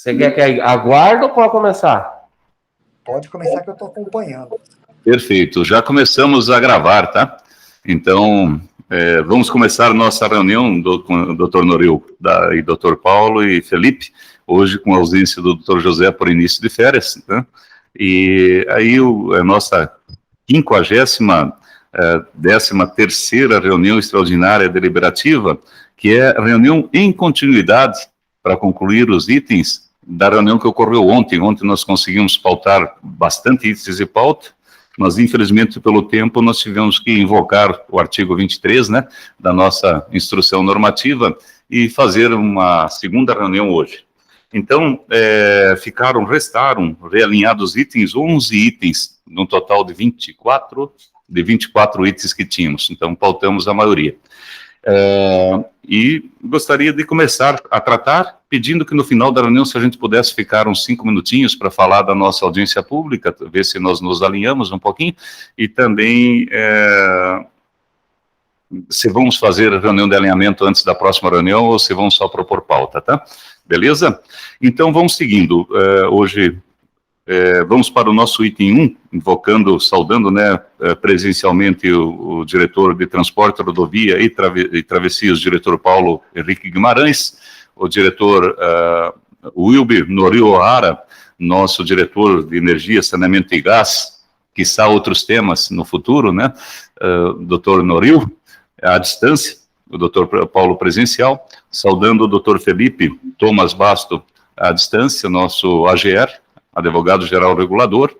Você quer que aguarde ou pode começar? Pode começar que eu estou acompanhando. Perfeito, já começamos a gravar, tá? Então, vamos começar nossa reunião com o Dr. Noril e Dr. Paulo e Felipe, hoje com a ausência do Dr. José por início de férias, né? E aí a nossa 50ª, 13ª reunião extraordinária deliberativa, que é a reunião em continuidade para concluir os itens da reunião que ocorreu ontem. Ontem nós conseguimos pautar bastante itens de pauta, mas infelizmente pelo tempo nós tivemos que invocar o artigo 23, né, da nossa instrução normativa e fazer uma segunda reunião hoje. Então, restaram realinhados itens, 11 itens, num total de 24 itens que tínhamos, então pautamos a maioria. E gostaria de começar a tratar, pedindo que no final da reunião, se a gente pudesse ficar uns 5 minutinhos para falar da nossa audiência pública, ver se nós nos alinhamos um pouquinho, e também se vamos fazer a reunião de alinhamento antes da próxima reunião ou se vamos só propor pauta, tá? Beleza? Então vamos seguindo. Hoje vamos para o nosso item 1, saudando, né, presencialmente o diretor de Transporte, Rodovia e Travessias, o diretor Paulo Henrique Guimarães, o diretor Wilber Noril O'Hara, nosso diretor de Energia, Saneamento e Gás, quiçá outros temas no futuro, né, doutor Noril, à distância, o doutor Paulo presencial, saudando o doutor Felipe Thomas Basto à distância, nosso AGR, advogado-geral regulador,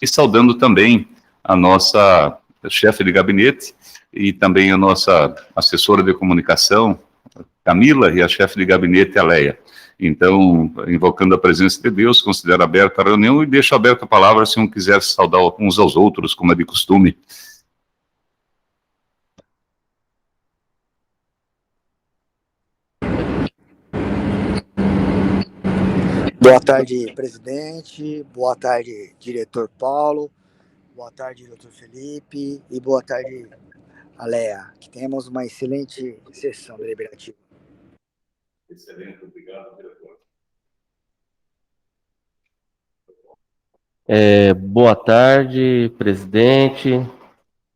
e saudando também a nossa chefe de gabinete e também a nossa assessora de comunicação, Camila, e a chefe de gabinete, Aleia. Então, invocando a presença de Deus, considero aberta a reunião e deixo aberta a palavra se um quiser saudar uns aos outros, como é de costume. Boa tarde, presidente. Boa tarde, diretor Paulo. Boa tarde, doutor Felipe. E boa tarde, Aleia. Que tenhamos uma excelente sessão deliberativa. Excelente, obrigado, diretor. Boa tarde, presidente,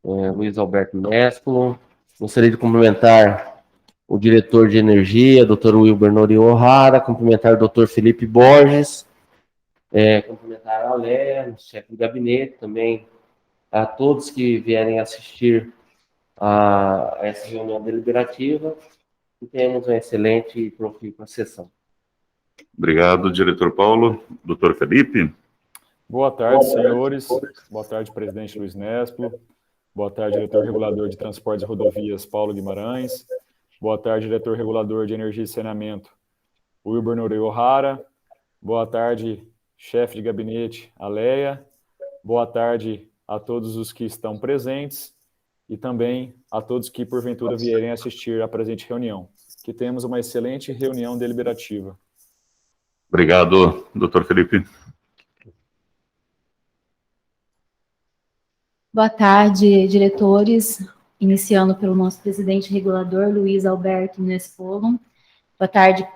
Luiz Alberto Nespolo. Gostaria de cumprimentar o diretor de Energia, Dr. Wilber Noril O'Hara, cumprimentar o Dr. Felipe Borges, cumprimentar a Léa, chefe de gabinete, também a todos que vierem assistir a essa reunião deliberativa, e tenhamos uma excelente e profícua sessão. Obrigado, diretor Paulo. Dr. Felipe. Boa tarde, senhores. Boa tarde, presidente Luiz Nespolo. Boa tarde, diretor regulador de Transportes e Rodovias, Paulo Guimarães. Boa tarde, diretor regulador de Energia e Saneamento, Wilber Noril O'Hara. Boa tarde, chefe de gabinete, Aleia. Boa tarde a todos os que estão presentes e também a todos que, porventura, vierem assistir à presente reunião. Que tenhamos uma excelente reunião deliberativa. Obrigado, doutor Felipe. Boa tarde, diretores. Iniciando pelo nosso presidente regulador, Luiz Alberto Nespolo. Boa tarde,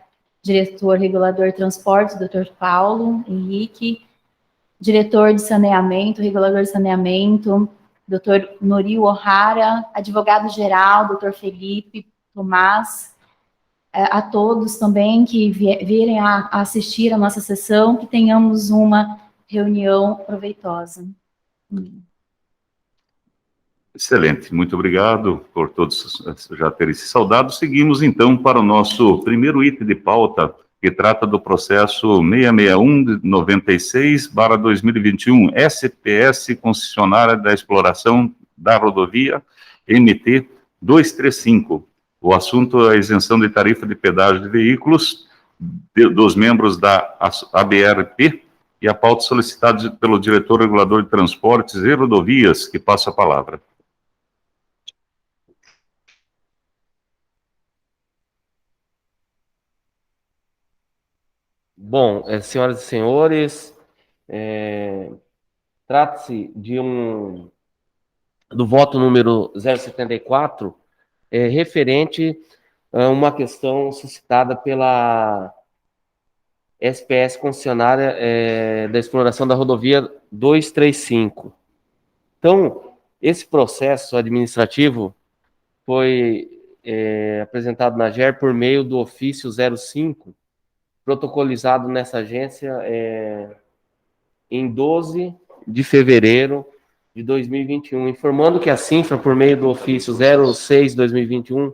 diretor regulador de transportes, Dr. Paulo Henrique. Diretor de saneamento, regulador de saneamento, Dr. Noril O'Hara. Advogado-geral, Dr. Felipe Tomás. A todos também que virem a assistir a nossa sessão, que tenhamos uma reunião proveitosa. Excelente, muito obrigado por todos já terem se saudado. Seguimos então para o nosso primeiro item de pauta, que trata do processo 661/96/2021, SPS concessionária da exploração da rodovia MT 235. O assunto é a isenção de tarifa de pedágio de veículos dos membros da ABRP e a pauta solicitada pelo diretor regulador de transportes e rodovias, que passa a palavra. Bom, senhoras e senhores, trata-se do voto número 074, referente a uma questão suscitada pela SPS concessionária da exploração da rodovia 235. Então, esse processo administrativo foi apresentado na GER por meio do ofício 05, protocolizado nessa agência em 12 de fevereiro de 2021, informando que a Cinfra, por meio do ofício 06/2021,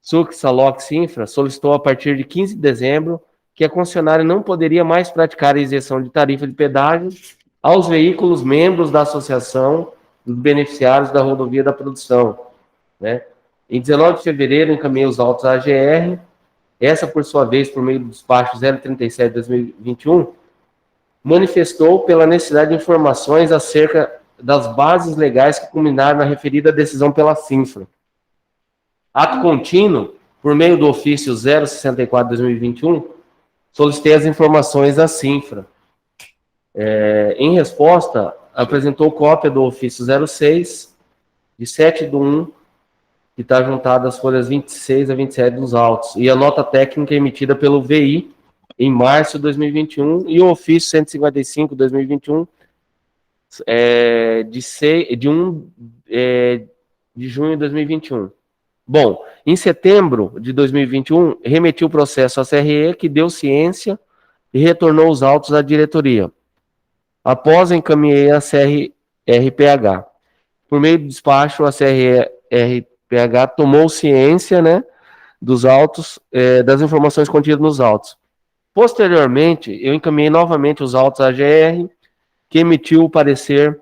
Suc-Salox Infra, solicitou a partir de 15 de dezembro que a concessionária não poderia mais praticar a isenção de tarifa de pedágio aos veículos membros da Associação dos Beneficiários da Rodovia da Produção, né? Em 19 de fevereiro, encaminhei os autos à AGR, essa, por sua vez, por meio do despacho 037/2021, manifestou pela necessidade de informações acerca das bases legais que culminaram na referida decisão pela Cinfra. Ato contínuo, por meio do ofício 064/2021, solicitei as informações à Cinfra. Em resposta, apresentou cópia do ofício 06, de 7/1, que está juntada às folhas 26 a 27 dos autos, e a nota técnica emitida pelo VI em março de 2021, e o ofício 155/2021, de junho de 2021. Bom, em setembro de 2021, remeti o processo à CRE, que deu ciência e retornou os autos à diretoria. Após, encaminhei a CRPH. Por meio do despacho, a CRPH tomou ciência, né, dos autos, das informações contidas nos autos. Posteriormente, eu encaminhei novamente os autos à GR, que emitiu o parecer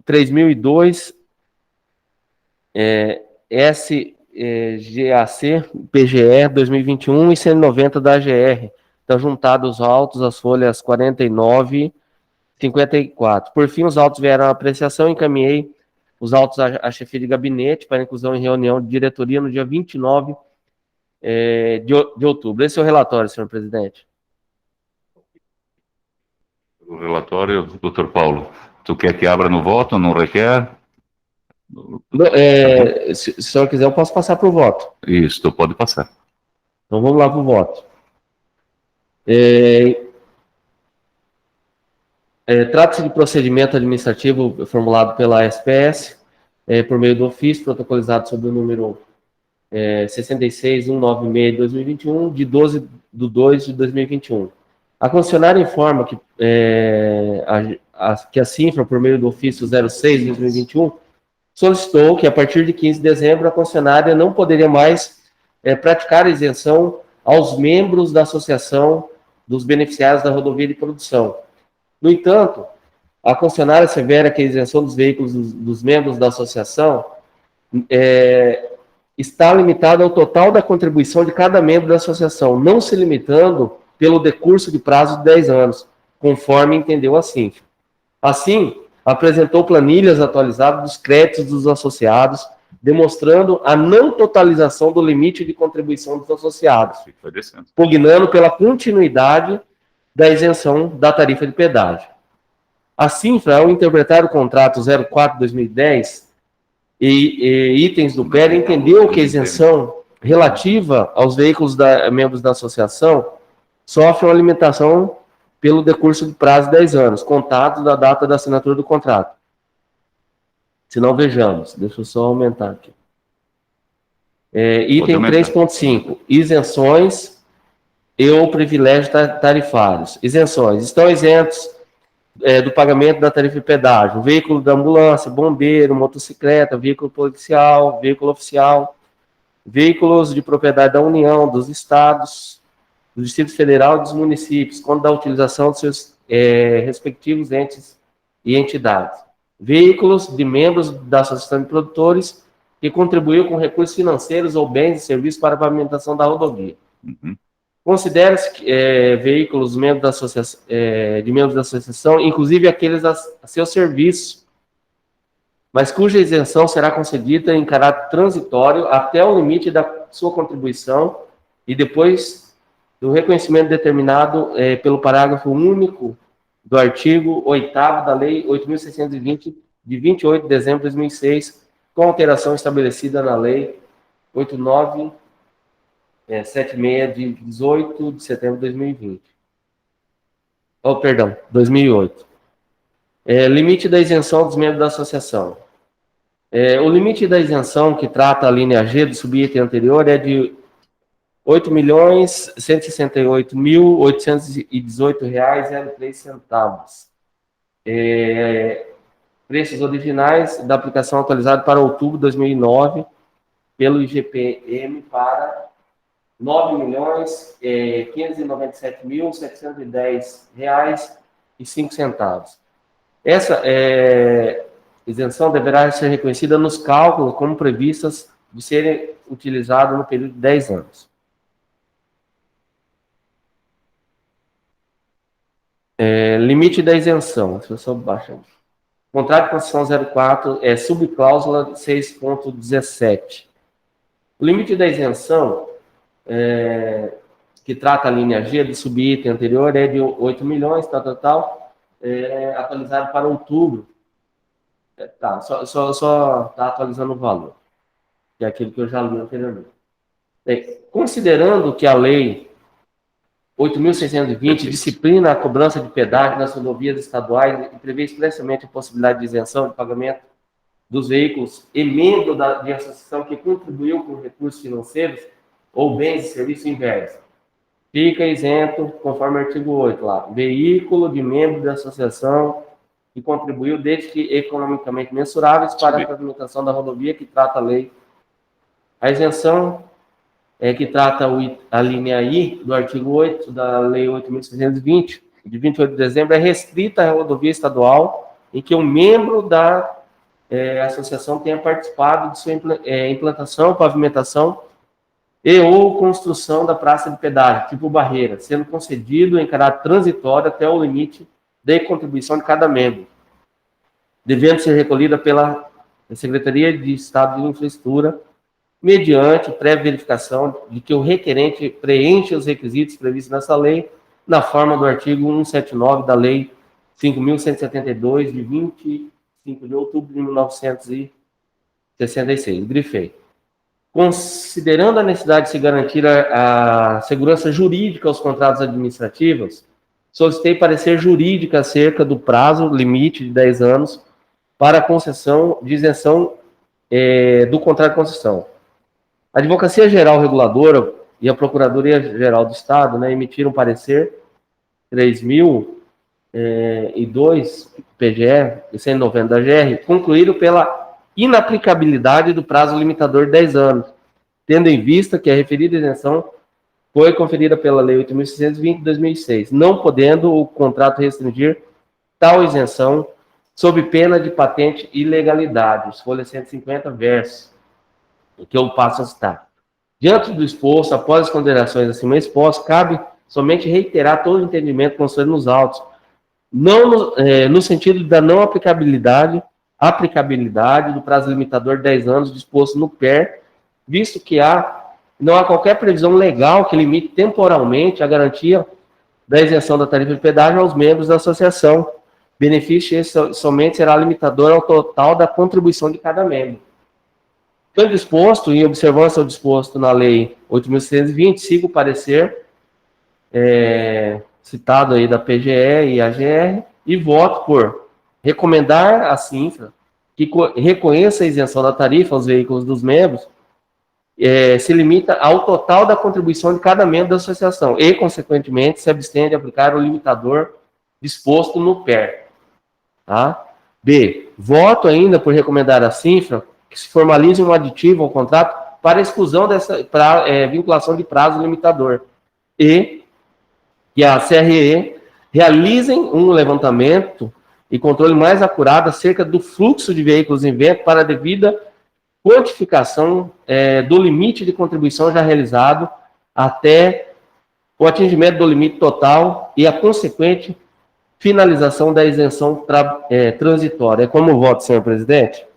3002 SGAC PGE 2021 e 190 da AGR. Estão juntados os autos, as folhas 49 e 54. Por fim, os autos vieram à apreciação, encaminhei os autos à chefia de gabinete para inclusão em reunião de diretoria no dia 29 de outubro. Esse é o relatório, senhor presidente. O relatório, doutor Paulo, tu quer que abra no voto ou não requer? Se o senhor quiser, eu posso passar para o voto. Isso, tu pode passar. Então vamos lá para o voto. Trata-se de procedimento administrativo formulado pela SPS, por meio do ofício protocolizado sob o número 66196 de 2021, de 12/2 de 2021. A concessionária informa que a Cinfra, por meio do ofício 06 de 2021, solicitou que, a partir de 15 de dezembro, a concessionária não poderia mais praticar a isenção aos membros da Associação dos Beneficiários da Rodovia de Produção. No entanto, a concessionária assevera que a isenção dos veículos dos membros da associação está limitada ao total da contribuição de cada membro da associação, não se limitando pelo decurso de prazo de 10 anos, conforme entendeu a Cinfra. Assim, apresentou planilhas atualizadas dos créditos dos associados, demonstrando a não totalização do limite de contribuição dos associados, pugnando pela continuidade da isenção da tarifa de pedágio. A Cinfra, ao interpretar o contrato 04/2010 e itens do PER, entendeu que a isenção relativa aos veículos membros da associação sofre uma limitação pelo decurso de prazo de 10 anos, contados da data da assinatura do contrato. Se não, vejamos. Deixa eu só aumentar aqui. Item 3.5. Isenções e ou privilégios tarifários. Isenções. Estão isentos do pagamento da tarifa de pedágio: veículo da ambulância, bombeiro, motocicleta, veículo policial, veículo oficial, veículos de propriedade da União, dos estados, do Distrito Federal e dos municípios, quando da utilização dos seus respectivos entes e entidades. Veículos de membros da Associação de Produtores que contribuiu com recursos financeiros ou bens e serviços para a pavimentação da rodovia. Uhum. Considera-se veículos de membros da associação, inclusive aqueles a seu serviço, mas cuja isenção será concedida em caráter transitório até o limite da sua contribuição e depois do reconhecimento determinado pelo parágrafo único do artigo 8º da Lei 8.620, de 28 de dezembro de 2006, com alteração estabelecida na Lei 89 76 de 18 de setembro de 2020. Oh, perdão, 2008. Limite da isenção dos membros da associação. O limite da isenção que trata a linha G do subitem anterior é de R$ 8.168.818,03. Preços originais da aplicação atualizada para outubro de 2009 pelo IGPM para R$ 9.597.710,05. Essa isenção deverá ser reconhecida nos cálculos como previstas de serem utilizadas no período de 10 anos. Limite da isenção. Deixa eu só baixar. Contrato de concessão 04 subcláusula 6.17. O limite da isenção, que trata a linha G do subitem anterior, é de 8 milhões, atualizado para outubro. Só está atualizando o valor, que é aquilo que eu já li anteriormente. Considerando que a lei 8.620 disciplina a cobrança de pedágio nas rodovias estaduais e prevê expressamente a possibilidade de isenção de pagamento dos veículos e membro de associação que contribuiu com recursos financeiros ou bens e serviços inversos. Fica isento, conforme o artigo 8 lá, veículo de membro da associação que contribuiu desde que economicamente mensuráveis para a pavimentação da rodovia que trata a lei. A isenção que trata a linha I do artigo 8 da Lei 8.620, de 28 de dezembro, é restrita à rodovia estadual em que um membro da associação tenha participado de sua implantação, pavimentação e ou construção da praça de pedágio, tipo barreira, sendo concedido em caráter transitório até o limite de contribuição de cada membro, devendo ser recolhida pela Secretaria de Estado de Infraestrutura, mediante prévia verificação de que o requerente preenche os requisitos previstos nessa lei, na forma do artigo 179 da Lei 5.172, de 25 de outubro de 1966. Grifei. Considerando a necessidade de se garantir a segurança jurídica aos contratos administrativos, solicitei parecer jurídico acerca do prazo limite de 10 anos para a concessão de isenção do contrato de concessão. A Advocacia Geral Reguladora e a Procuradoria-Geral do Estado emitiram parecer 3.002 PGE e 190 da GR, concluíram pela inaplicabilidade do prazo limitador de 10 anos, tendo em vista que a referida isenção foi conferida pela Lei 8.620 de 2006, não podendo o contrato restringir tal isenção sob pena de patente ilegalidade. Folha 150, verso, que eu passo a citar. Diante do exposto, após as considerações acima expostas, cabe somente reiterar todo o entendimento constante nos autos, não no sentido da não aplicabilidade do prazo limitador de 10 anos disposto no PER, visto que não há qualquer previsão legal que limite temporalmente a garantia da isenção da tarifa de pedágio aos membros da associação. Benefício esse somente será limitador ao total da contribuição de cada membro. Foi disposto, em observância ao disposto na Lei 8.620, sigo o parecer citado aí da PGE e AGR e voto por recomendar à Cinfra que reconheça a isenção da tarifa aos veículos dos membros, se limita ao total da contribuição de cada membro da associação e, consequentemente, se abstém de aplicar o limitador disposto no PER. Tá? B. Voto ainda por recomendar à Cinfra que se formalize um aditivo ao contrato para exclusão dessa vinculação de prazo limitador e que a CRE realizem um levantamento e controle mais acurado acerca do fluxo de veículos em vento para a devida quantificação do limite de contribuição já realizado até o atingimento do limite total e a consequente finalização da isenção transitória. É como voto, senhor presidente?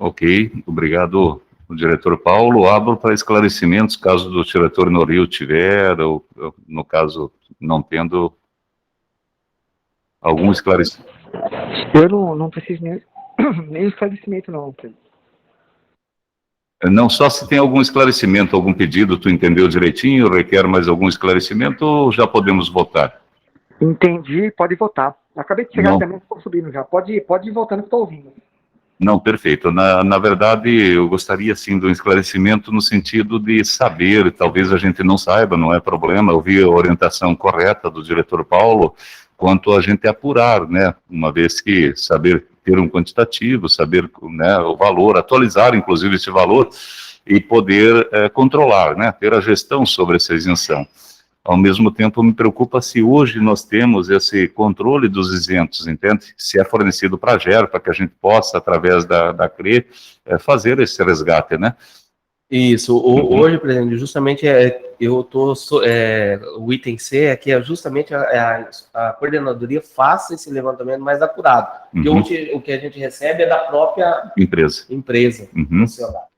Ok, obrigado, o diretor Paulo. Abro para esclarecimentos, caso do diretor Noril tiver, ou no caso não tendo algum esclarecimento. Eu não preciso nem esclarecimento, não, Pedro. Não, só se tem algum esclarecimento, algum pedido, tu entendeu direitinho, requer mais algum esclarecimento, ou já podemos votar? Entendi, pode votar. Acabei de chegar Não. também, estou subindo já. Pode ir voltando que estou ouvindo. Não, perfeito. Na verdade, eu gostaria, sim, de um esclarecimento no sentido de saber, talvez a gente não saiba, não é problema, eu vi a orientação correta do diretor Paulo, quanto a gente apurar, né, uma vez que saber ter um quantitativo, saber, né, o valor, atualizar, inclusive, esse valor, e poder controlar, né, ter a gestão sobre essa isenção. Ao mesmo tempo, me preocupa se hoje nós temos esse controle dos isentos, entende? Se é fornecido para a GER, para que a gente possa, através da CRE, fazer esse resgate, né? Isso, hoje, presidente, justamente o item C aqui é justamente a coordenadoria faça esse levantamento mais apurado. Porque hoje o que a gente recebe é da própria empresa.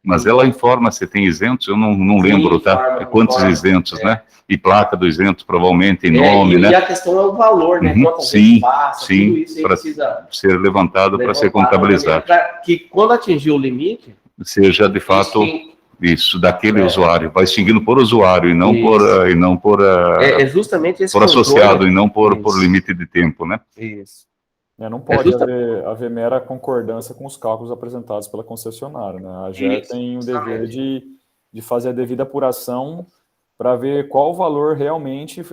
Mas ela informa se tem isentos, eu não lembro, tá? Quantos isentos, né? E placa do isento, provavelmente, em nome, né? E a questão é o valor, né? Sim, passa, sim, tudo isso para precisa ser levantado, para ser contabilizado. Para que quando atingir o limite, seja de fato isso, daquele usuário, vai extinguindo por usuário e não por justamente esse por associado e não por limite de tempo, né? Isso. Não pode haver mera concordância com os cálculos apresentados pela concessionária, né? A GER tem o dever de fazer a devida apuração para ver qual valor realmente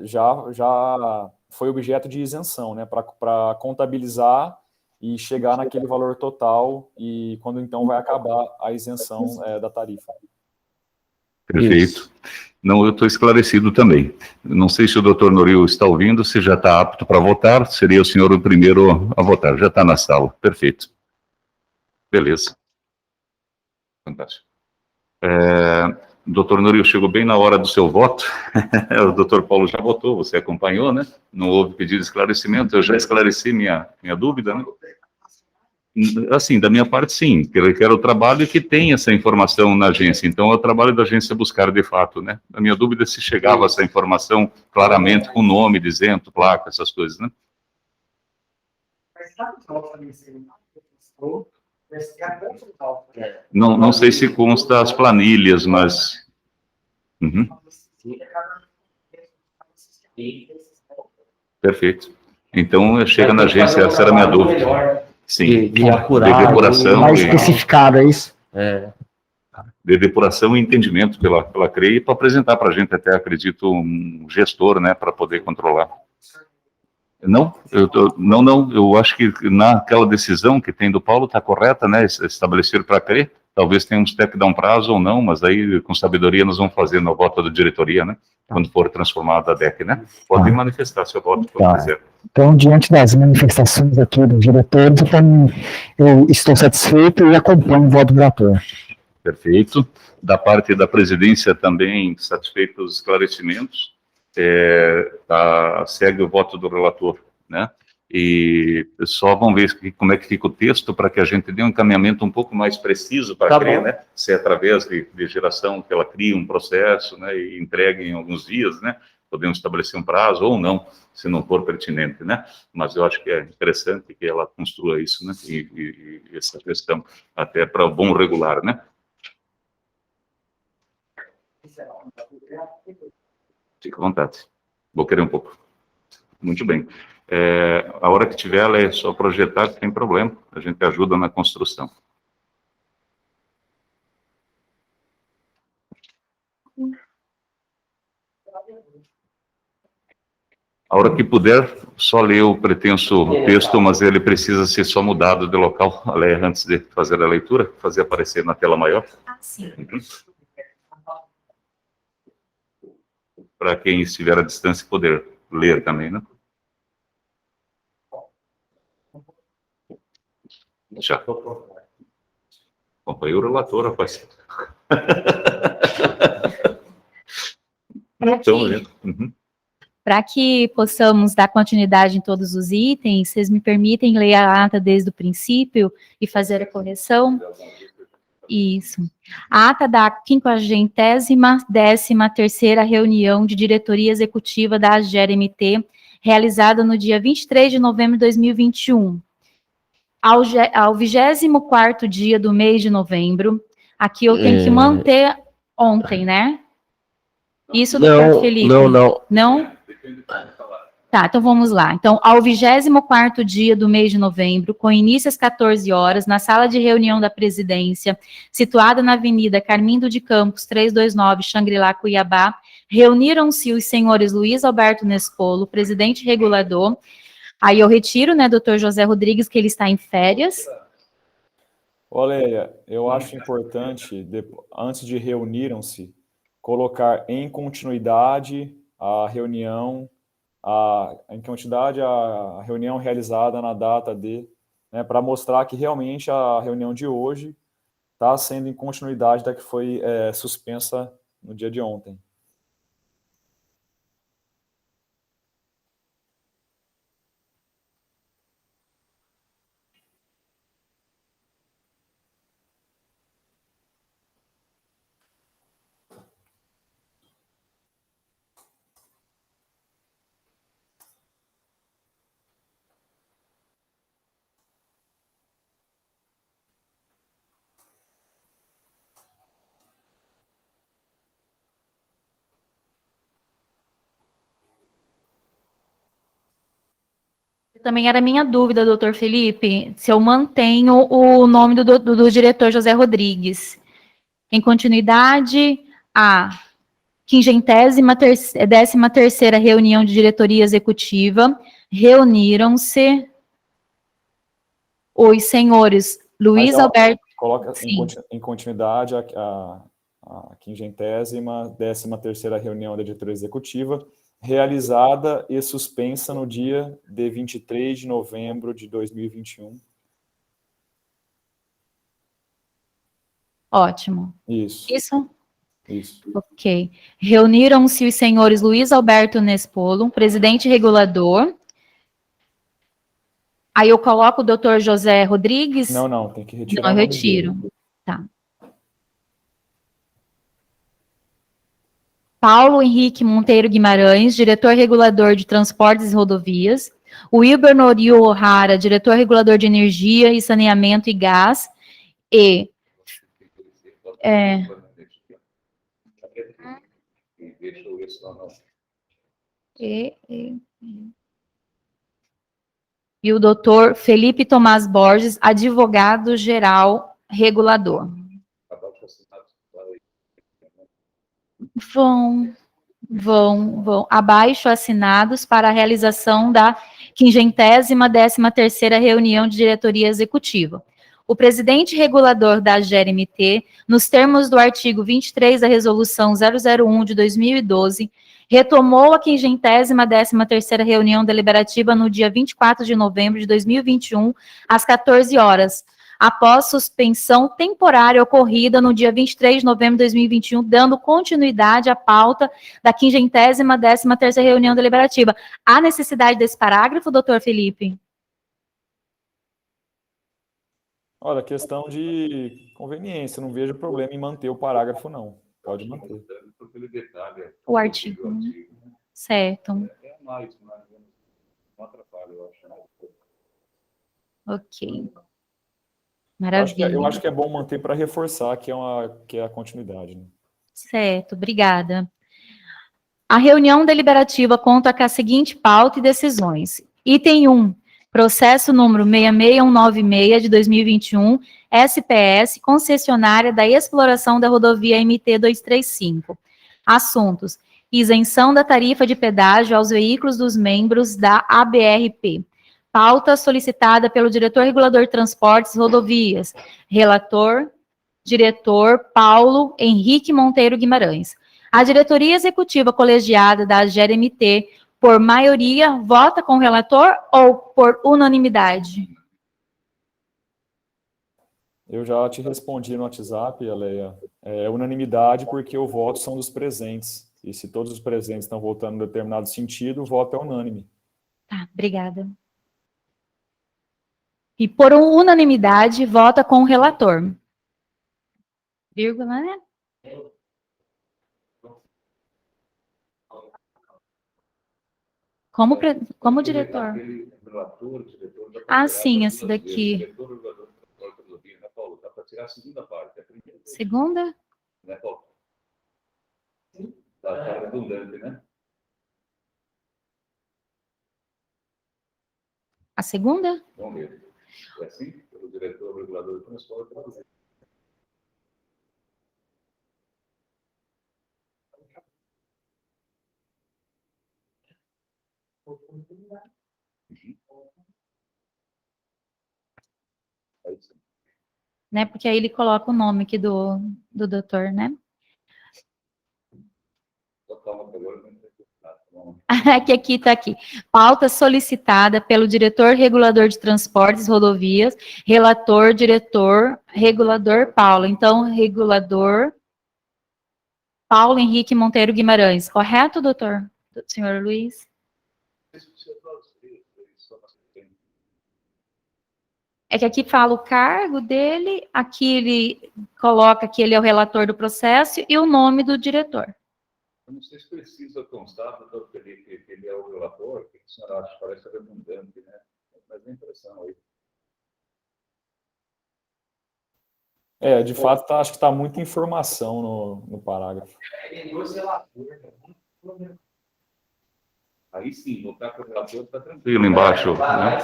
já foi objeto de isenção, né? Para contabilizar e chegar naquele valor total, e quando então vai acabar a isenção da tarifa. Perfeito. Isso. Não, eu estou esclarecido também. Não sei se o doutor Noril está ouvindo, se já está apto para votar, seria o senhor o primeiro a votar, já está na sala. Perfeito. Beleza. Fantástico. Doutor Noril, chegou bem na hora do seu voto. O doutor Paulo já votou, você acompanhou, né? Não houve pedido de esclarecimento, eu já esclareci minha dúvida, né? Assim, da minha parte, sim, que eu quero o trabalho que tem essa informação na agência, então é o trabalho da agência buscar de fato, né? A minha dúvida é se chegava essa informação claramente com nome, isento, placa, essas coisas, né? Não sei se consta as planilhas, mas... Perfeito. Então, chega na agência, essa era a minha dúvida. Sim, de apurar, de depuração. Mais especificado, é isso? De depuração e entendimento pela CREI, para apresentar para a gente, até acredito, um gestor, né, para poder controlar. Não, eu acho que naquela decisão que tem do Paulo está correta, né, estabelecer para a CREI, talvez tenhamos até que dar um prazo ou não, mas aí com sabedoria nós vamos fazer na volta da diretoria, né, quando for transformada a DEC, né, pode manifestar seu voto quando quiser. Então, diante das manifestações aqui dos diretores, eu estou satisfeito e acompanho o voto do relator. Perfeito. Da parte da presidência também satisfeito os esclarecimentos. Segue o voto do relator, né? E só vamos ver como é que fica o texto para que a gente dê um encaminhamento um pouco mais preciso para a CRE, né? Se é através de geração que ela cria um processo, né? E entregue em alguns dias, né? Podemos estabelecer um prazo ou não, se não for pertinente, né? Mas eu acho que é interessante que ela construa isso, né? E essa questão até para o bom regular, né? Fique à vontade. Vou querer um pouco. Muito bem. A hora que tiver, ela é só projetar, que tem problema. A gente ajuda na construção. A hora que puder, só ler o pretenso texto, mas ele precisa ser só mudado de local, antes de fazer a leitura, fazer aparecer na tela maior. Sim. Para quem estiver à distância poder ler também, né? Já. Acompanhei o relator, rapaz. Para que possamos dar continuidade em todos os itens, vocês me permitem ler a ata desde o princípio e fazer a correção? Isso. A ata da 50ª reunião de diretoria executiva da AGER-MT, realizada no dia 23 de novembro de 2021. Ao 24º dia do mês de novembro, Aqui eu tenho que manter ontem, né? Isso, Não, doutor Felipe? não. Não? Tá, então vamos lá. Então, ao 24º dia do mês de novembro, com início às 14 horas, na sala de reunião da presidência, situada na Avenida Carmindo de Campos, 329, Xangri-Lá, Cuiabá, reuniram-se os senhores Luiz Alberto Nespolo, presidente regulador. Aí eu retiro, né, doutor José Rodrigues, que ele está em férias. Olha, eu acho importante, antes de reuniram-se, colocar em continuidade a reunião, a reunião realizada na data de, né, para mostrar que realmente a reunião de hoje está sendo em continuidade da que foi suspensa no dia de ontem. Também era minha dúvida, doutor Felipe, se eu mantenho o nome do diretor José Rodrigues. Em continuidade, a 13ª reunião de diretoria executiva, reuniram-se os senhores Luiz Alberto... Coloca em continuidade a 13ª reunião da diretoria executiva, realizada e suspensa no dia de 23 de novembro de 2021. Ótimo. Isso. Isso. Ok. Reuniram-se os senhores Luiz Alberto Nespolo, presidente regulador. Aí eu coloco o doutor José Rodrigues? Não, tem que retirar. Não, eu retiro. Tá. Paulo Henrique Monteiro Guimarães, diretor regulador de transportes e rodovias. O Wilber Norio O'Hara, diretor regulador de energia e saneamento e gás. E o doutor Felipe Tomás Borges, advogado-geral regulador. Vão. Abaixo assinados para a realização da 513ª reunião de diretoria executiva. O presidente regulador da GERMT, nos termos do artigo 23 da Resolução 001 de 2012, retomou a 513ª reunião deliberativa no dia 24 de novembro de 2021, às 14 horas, após suspensão temporária ocorrida no dia 23 de novembro de 2021, dando continuidade à pauta da 513ª reunião deliberativa. Há necessidade desse parágrafo, doutor Felipe? Olha, questão de conveniência, não vejo problema em manter o parágrafo, não. Pode manter. O artigo. Certo. Ok. Maravilha. Eu acho que é bom manter para reforçar que é a continuidade. Né? Certo, obrigada. A reunião deliberativa conta com a seguinte pauta e decisões. Item 1, processo número 66196 de 2021, SPS, concessionária da exploração da rodovia MT-235. Assuntos: isenção da tarifa de pedágio aos veículos dos membros da ABRP. Pauta solicitada pelo diretor regulador de transportes e rodovias. Relator, diretor Paulo Henrique Monteiro Guimarães. A diretoria executiva colegiada da GERMT, por maioria, vota com o relator ou por unanimidade? Eu já te respondi no WhatsApp, Aleia. É unanimidade porque o voto são dos presentes. E se todos os presentes estão votando em determinado sentido, o voto é unânime. Tá, obrigada. E por unanimidade, vota com o relator. Vírgula, né? Como diretor? Ah, sim, esse daqui. Segunda? Né, Paulo? Tá redundante, né? A segunda? Vamos ver. É assim? Pelo diretor regulador de transporte. Né? Porque aí ele coloca o nome aqui do doutor, né? Que aqui está aqui. Pauta solicitada pelo diretor regulador de transportes, rodovias, relator, diretor, regulador Paulo. Então, regulador Paulo Henrique Monteiro Guimarães. Correto, doutor? Senhor Luiz? É que aqui fala o cargo dele, aqui ele coloca que ele é o relator do processo e o nome do diretor. Eu não sei se precisa constar, doutor Felipe, que ele é o relator, o que o senhor acha? Parece redundante, né? Mas é impressão aí. De fato, acho que está muita informação no parágrafo. Aí sim, no caso do relator está tranquilo embaixo, né?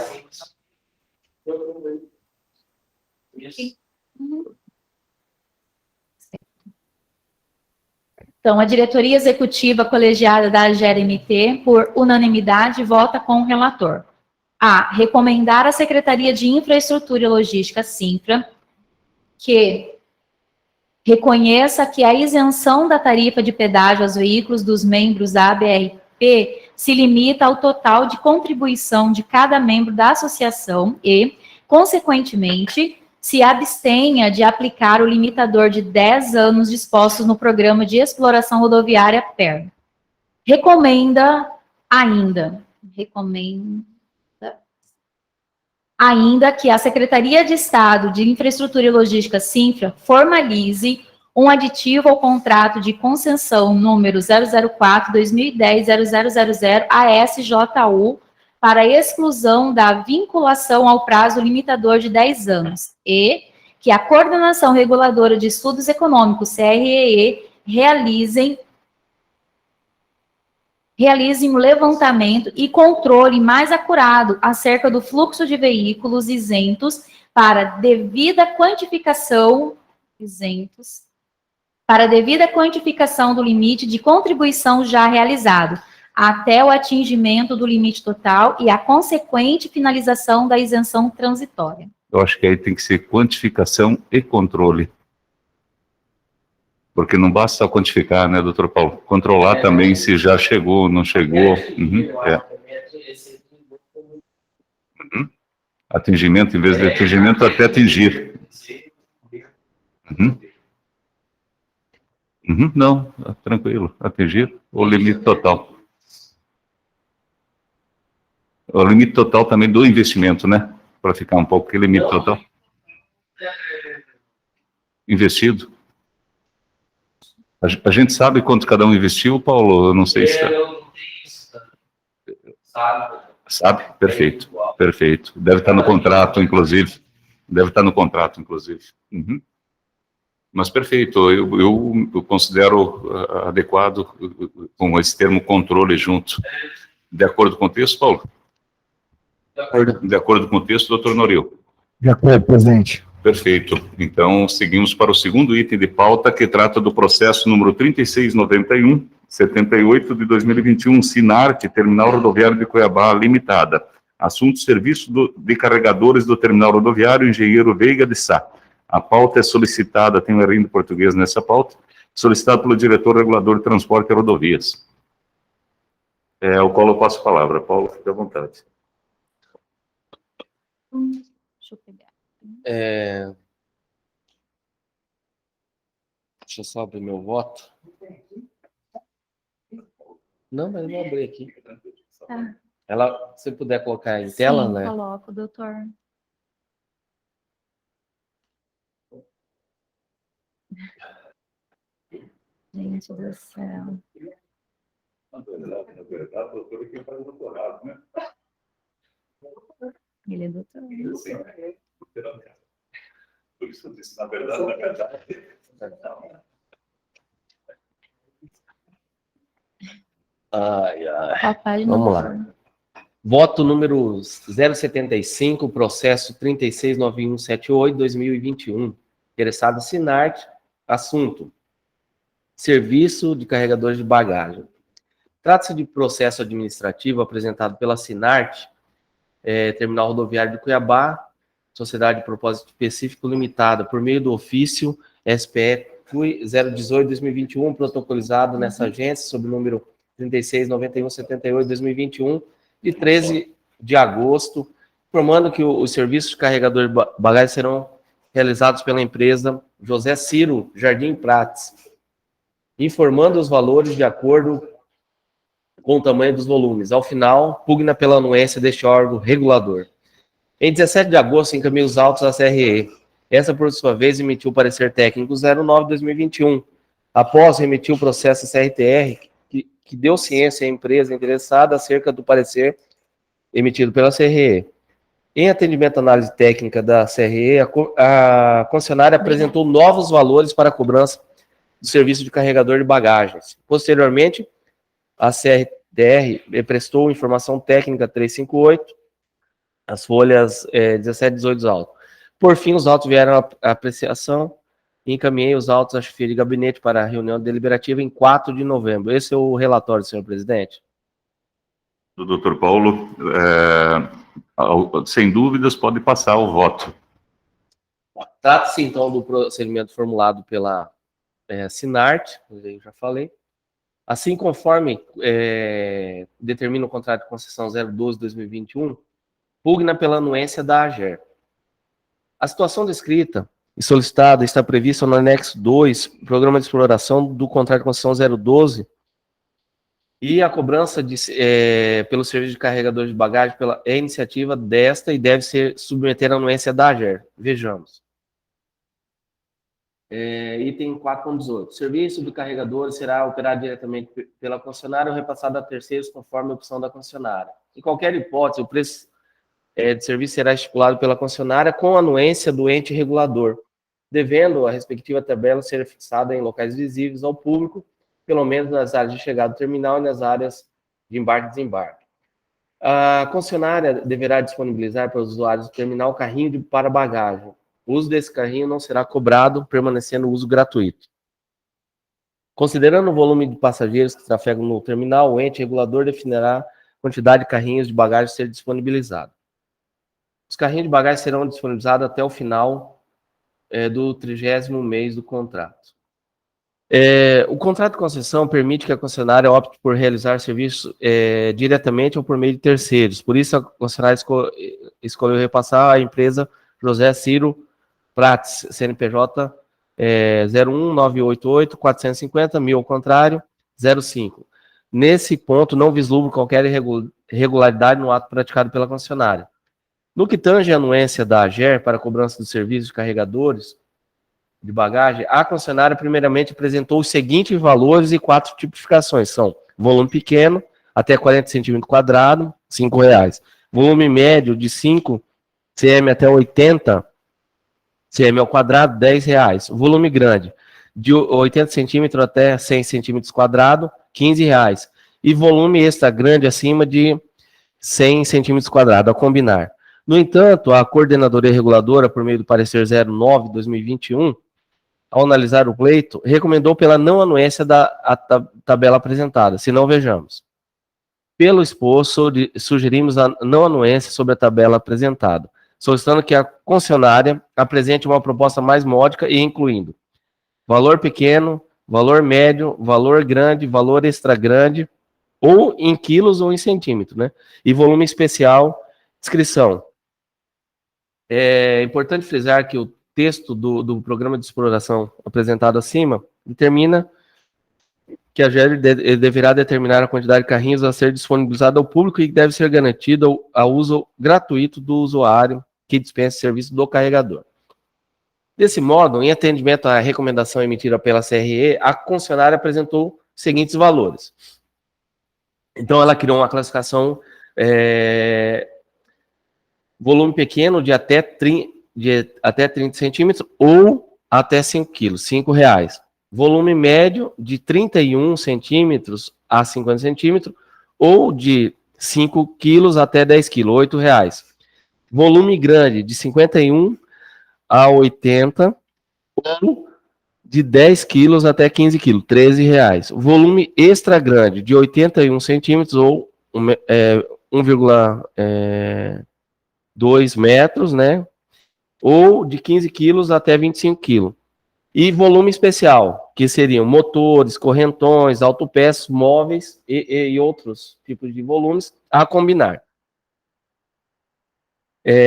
Então, a diretoria executiva colegiada da AGRMT, por unanimidade, vota com o relator. A. Recomendar à Secretaria de Infraestrutura e Logística, SINFRA, que reconheça que a isenção da tarifa de pedágio aos veículos dos membros da ABRP se limita ao total de contribuição de cada membro da associação e, consequentemente, se abstenha de aplicar o limitador de 10 anos dispostos no Programa de Exploração Rodoviária PER. Recomenda ainda que a Secretaria de Estado de Infraestrutura e Logística, SINFRA, formalize um aditivo ao contrato de concessão número 004-2010-0000 ASJU para exclusão da vinculação ao prazo limitador de 10 anos e que a Coordenação Reguladora de Estudos Econômicos, CREE, realizem um levantamento e controle mais acurado acerca do fluxo de veículos isentos para devida quantificação do limite de contribuição já realizado, até o atingimento do limite total e a consequente finalização da isenção transitória. Eu acho que aí tem que ser quantificação e controle. Porque não basta só quantificar, né, doutor Paulo? Controlar também se já chegou, não chegou. Atingimento, em vez de atingimento, até atingir. Não, tranquilo. Atingir o limite total. O limite total também do investimento, né? Para ficar um pouco, que limite total? Investido. A gente sabe quanto cada um investiu, Paulo? Eu não sei se... Sabe? Perfeito. Perfeito. Deve estar no contrato, inclusive. Mas perfeito. Eu considero adequado com esse termo controle junto. De acordo com o texto, Paulo? De acordo com o texto, doutor Noril? De acordo, presidente. Perfeito. Então, seguimos para o segundo item de pauta, que trata do processo número 3691-78 de 2021, Sinarte, Terminal Rodoviário de Cuiabá Limitada. Assunto: serviço de carregadores do Terminal Rodoviário, Engenheiro Veiga de Sá. A pauta é solicitada, tem um errinho de português nessa pauta, solicitada pelo diretor regulador de transporte e rodovias. Ao qual eu passo a palavra. Paulo, fique à vontade. Deixa eu pegar. Deixa eu só abrir meu voto. Não, mas eu vou abrir aqui. Tá. Se puder colocar em tela, Sim, né? coloco, doutor. Gente do céu. Na verdade, doutor é quem faz o doutorado, né? Ele é doutor. Por isso eu disse, na verdade. Ai, ai. Papai, Vamos lá. Voto número 075, processo 369178-2021. Interessado Sinart. Assunto: serviço de carregadores de bagagem. Trata-se de processo administrativo apresentado pela Sinart, Terminal Rodoviário de Cuiabá, Sociedade de Propósito Específico Limitada, por meio do ofício SPE 018-2021, protocolizado nessa agência, sob o número 369178-2021, de 13 de agosto, informando que os serviços de carregador de bagagem serão realizados pela empresa José Ciro Jardim Prates, informando os valores de acordo com o tamanho dos volumes. Ao final, pugna pela anuência deste órgão regulador. Em 17 de agosto, encaminhou os autos à CRE. Essa, por sua vez, emitiu o parecer técnico 09/2021. Após, emitiu o processo CRTR, que deu ciência à empresa interessada acerca do parecer emitido pela CRE. Em atendimento à análise técnica da CRE, a concessionária apresentou novos valores para a cobrança do serviço de carregador de bagagens. Posteriormente, a CRTR prestou informação técnica 358, as folhas 17 e 18 dos autos. Por fim, os autos vieram à apreciação e encaminhei os autos à chefia de gabinete para a reunião deliberativa em 4 de novembro. Esse é o relatório, senhor presidente. Do Dr. Paulo, sem dúvidas, pode passar o voto. Trata-se, então, do procedimento formulado pela Sinart, eu já falei. Assim, conforme determina o contrato de concessão 012/2021, pugna pela anuência da AGER. A situação descrita e solicitada está prevista no anexo 2, Programa de Exploração do contrato de concessão 012, e a cobrança pelo serviço de carregador de bagagem é iniciativa desta e deve ser submeter à anuência da AGER. Vejamos. Item 4.18. Serviço de carregador será operado diretamente pela concessionária ou repassado a terceiros conforme a opção da concessionária. Em qualquer hipótese, o preço de serviço será estipulado pela concessionária com anuência do ente regulador, devendo a respectiva tabela ser fixada em locais visíveis ao público, pelo menos nas áreas de chegada do terminal e nas áreas de embarque e desembarque. A concessionária deverá disponibilizar para os usuários do terminal carrinho para bagagem. O uso desse carrinho não será cobrado, permanecendo o uso gratuito. Considerando o volume de passageiros que trafegam no terminal, o ente regulador definirá a quantidade de carrinhos de bagagem a ser disponibilizado. Os carrinhos de bagagem serão disponibilizados até o final do 30º mês do contrato. O contrato de concessão permite que a concessionária opte por realizar serviço diretamente ou por meio de terceiros. Por isso, a concessionária escolheu repassar à empresa José Ciro Prates, CNPJ 01988-450, ao contrário, 05. Nesse ponto, não vislumbro qualquer irregularidade no ato praticado pela concessionária. No que tange a anuência da AGER para a cobrança dos serviços de carregadores de bagagem, a concessionária primeiramente apresentou os seguintes valores e 4 tipificações. São volume pequeno, até 40 centímetros quadrados, R$ 5,00. Volume médio, de 5 cm até 80 cm ao quadrado, R$ 10,00. Volume grande, de 80 centímetros até 100 centímetros quadrados, R$ 15,00. E volume extra grande, acima de 100 centímetros quadrados, a combinar. No entanto, a coordenadoria reguladora, por meio do parecer 09/2021, ao analisar o pleito, recomendou pela não anuência da tabela apresentada. Se não, vejamos. Pelo exposto, sugerimos a não anuência sobre a tabela apresentada, solicitando que a concessionária apresente uma proposta mais módica e incluindo valor pequeno, valor médio, valor grande, valor extra grande, ou em quilos ou em centímetros, né? E volume especial, descrição. É importante frisar que o texto do programa de exploração apresentado acima determina que a AGER deverá determinar a quantidade de carrinhos a ser disponibilizada ao público e que deve ser garantido ao uso gratuito do usuário que dispensa o serviço do carregador. Desse modo, em atendimento à recomendação emitida pela CRE, a concessionária apresentou os seguintes valores. Então, ela criou uma classificação volume pequeno de até 30 centímetros ou até 5 quilos, R$ 5. Volume médio de 31 centímetros a 50 centímetros, ou de 5 quilos até 10 quilos, R$ 8. Volume grande de 51 a 80, ou de 10 quilos até 15 quilos, R$ 13. Volume extra grande de 81 centímetros, ou 1,2 metros, né? Ou de 15 quilos até 25 quilos. E volume especial, que seriam motores, correntões, autopeças, móveis e outros tipos de volumes a combinar.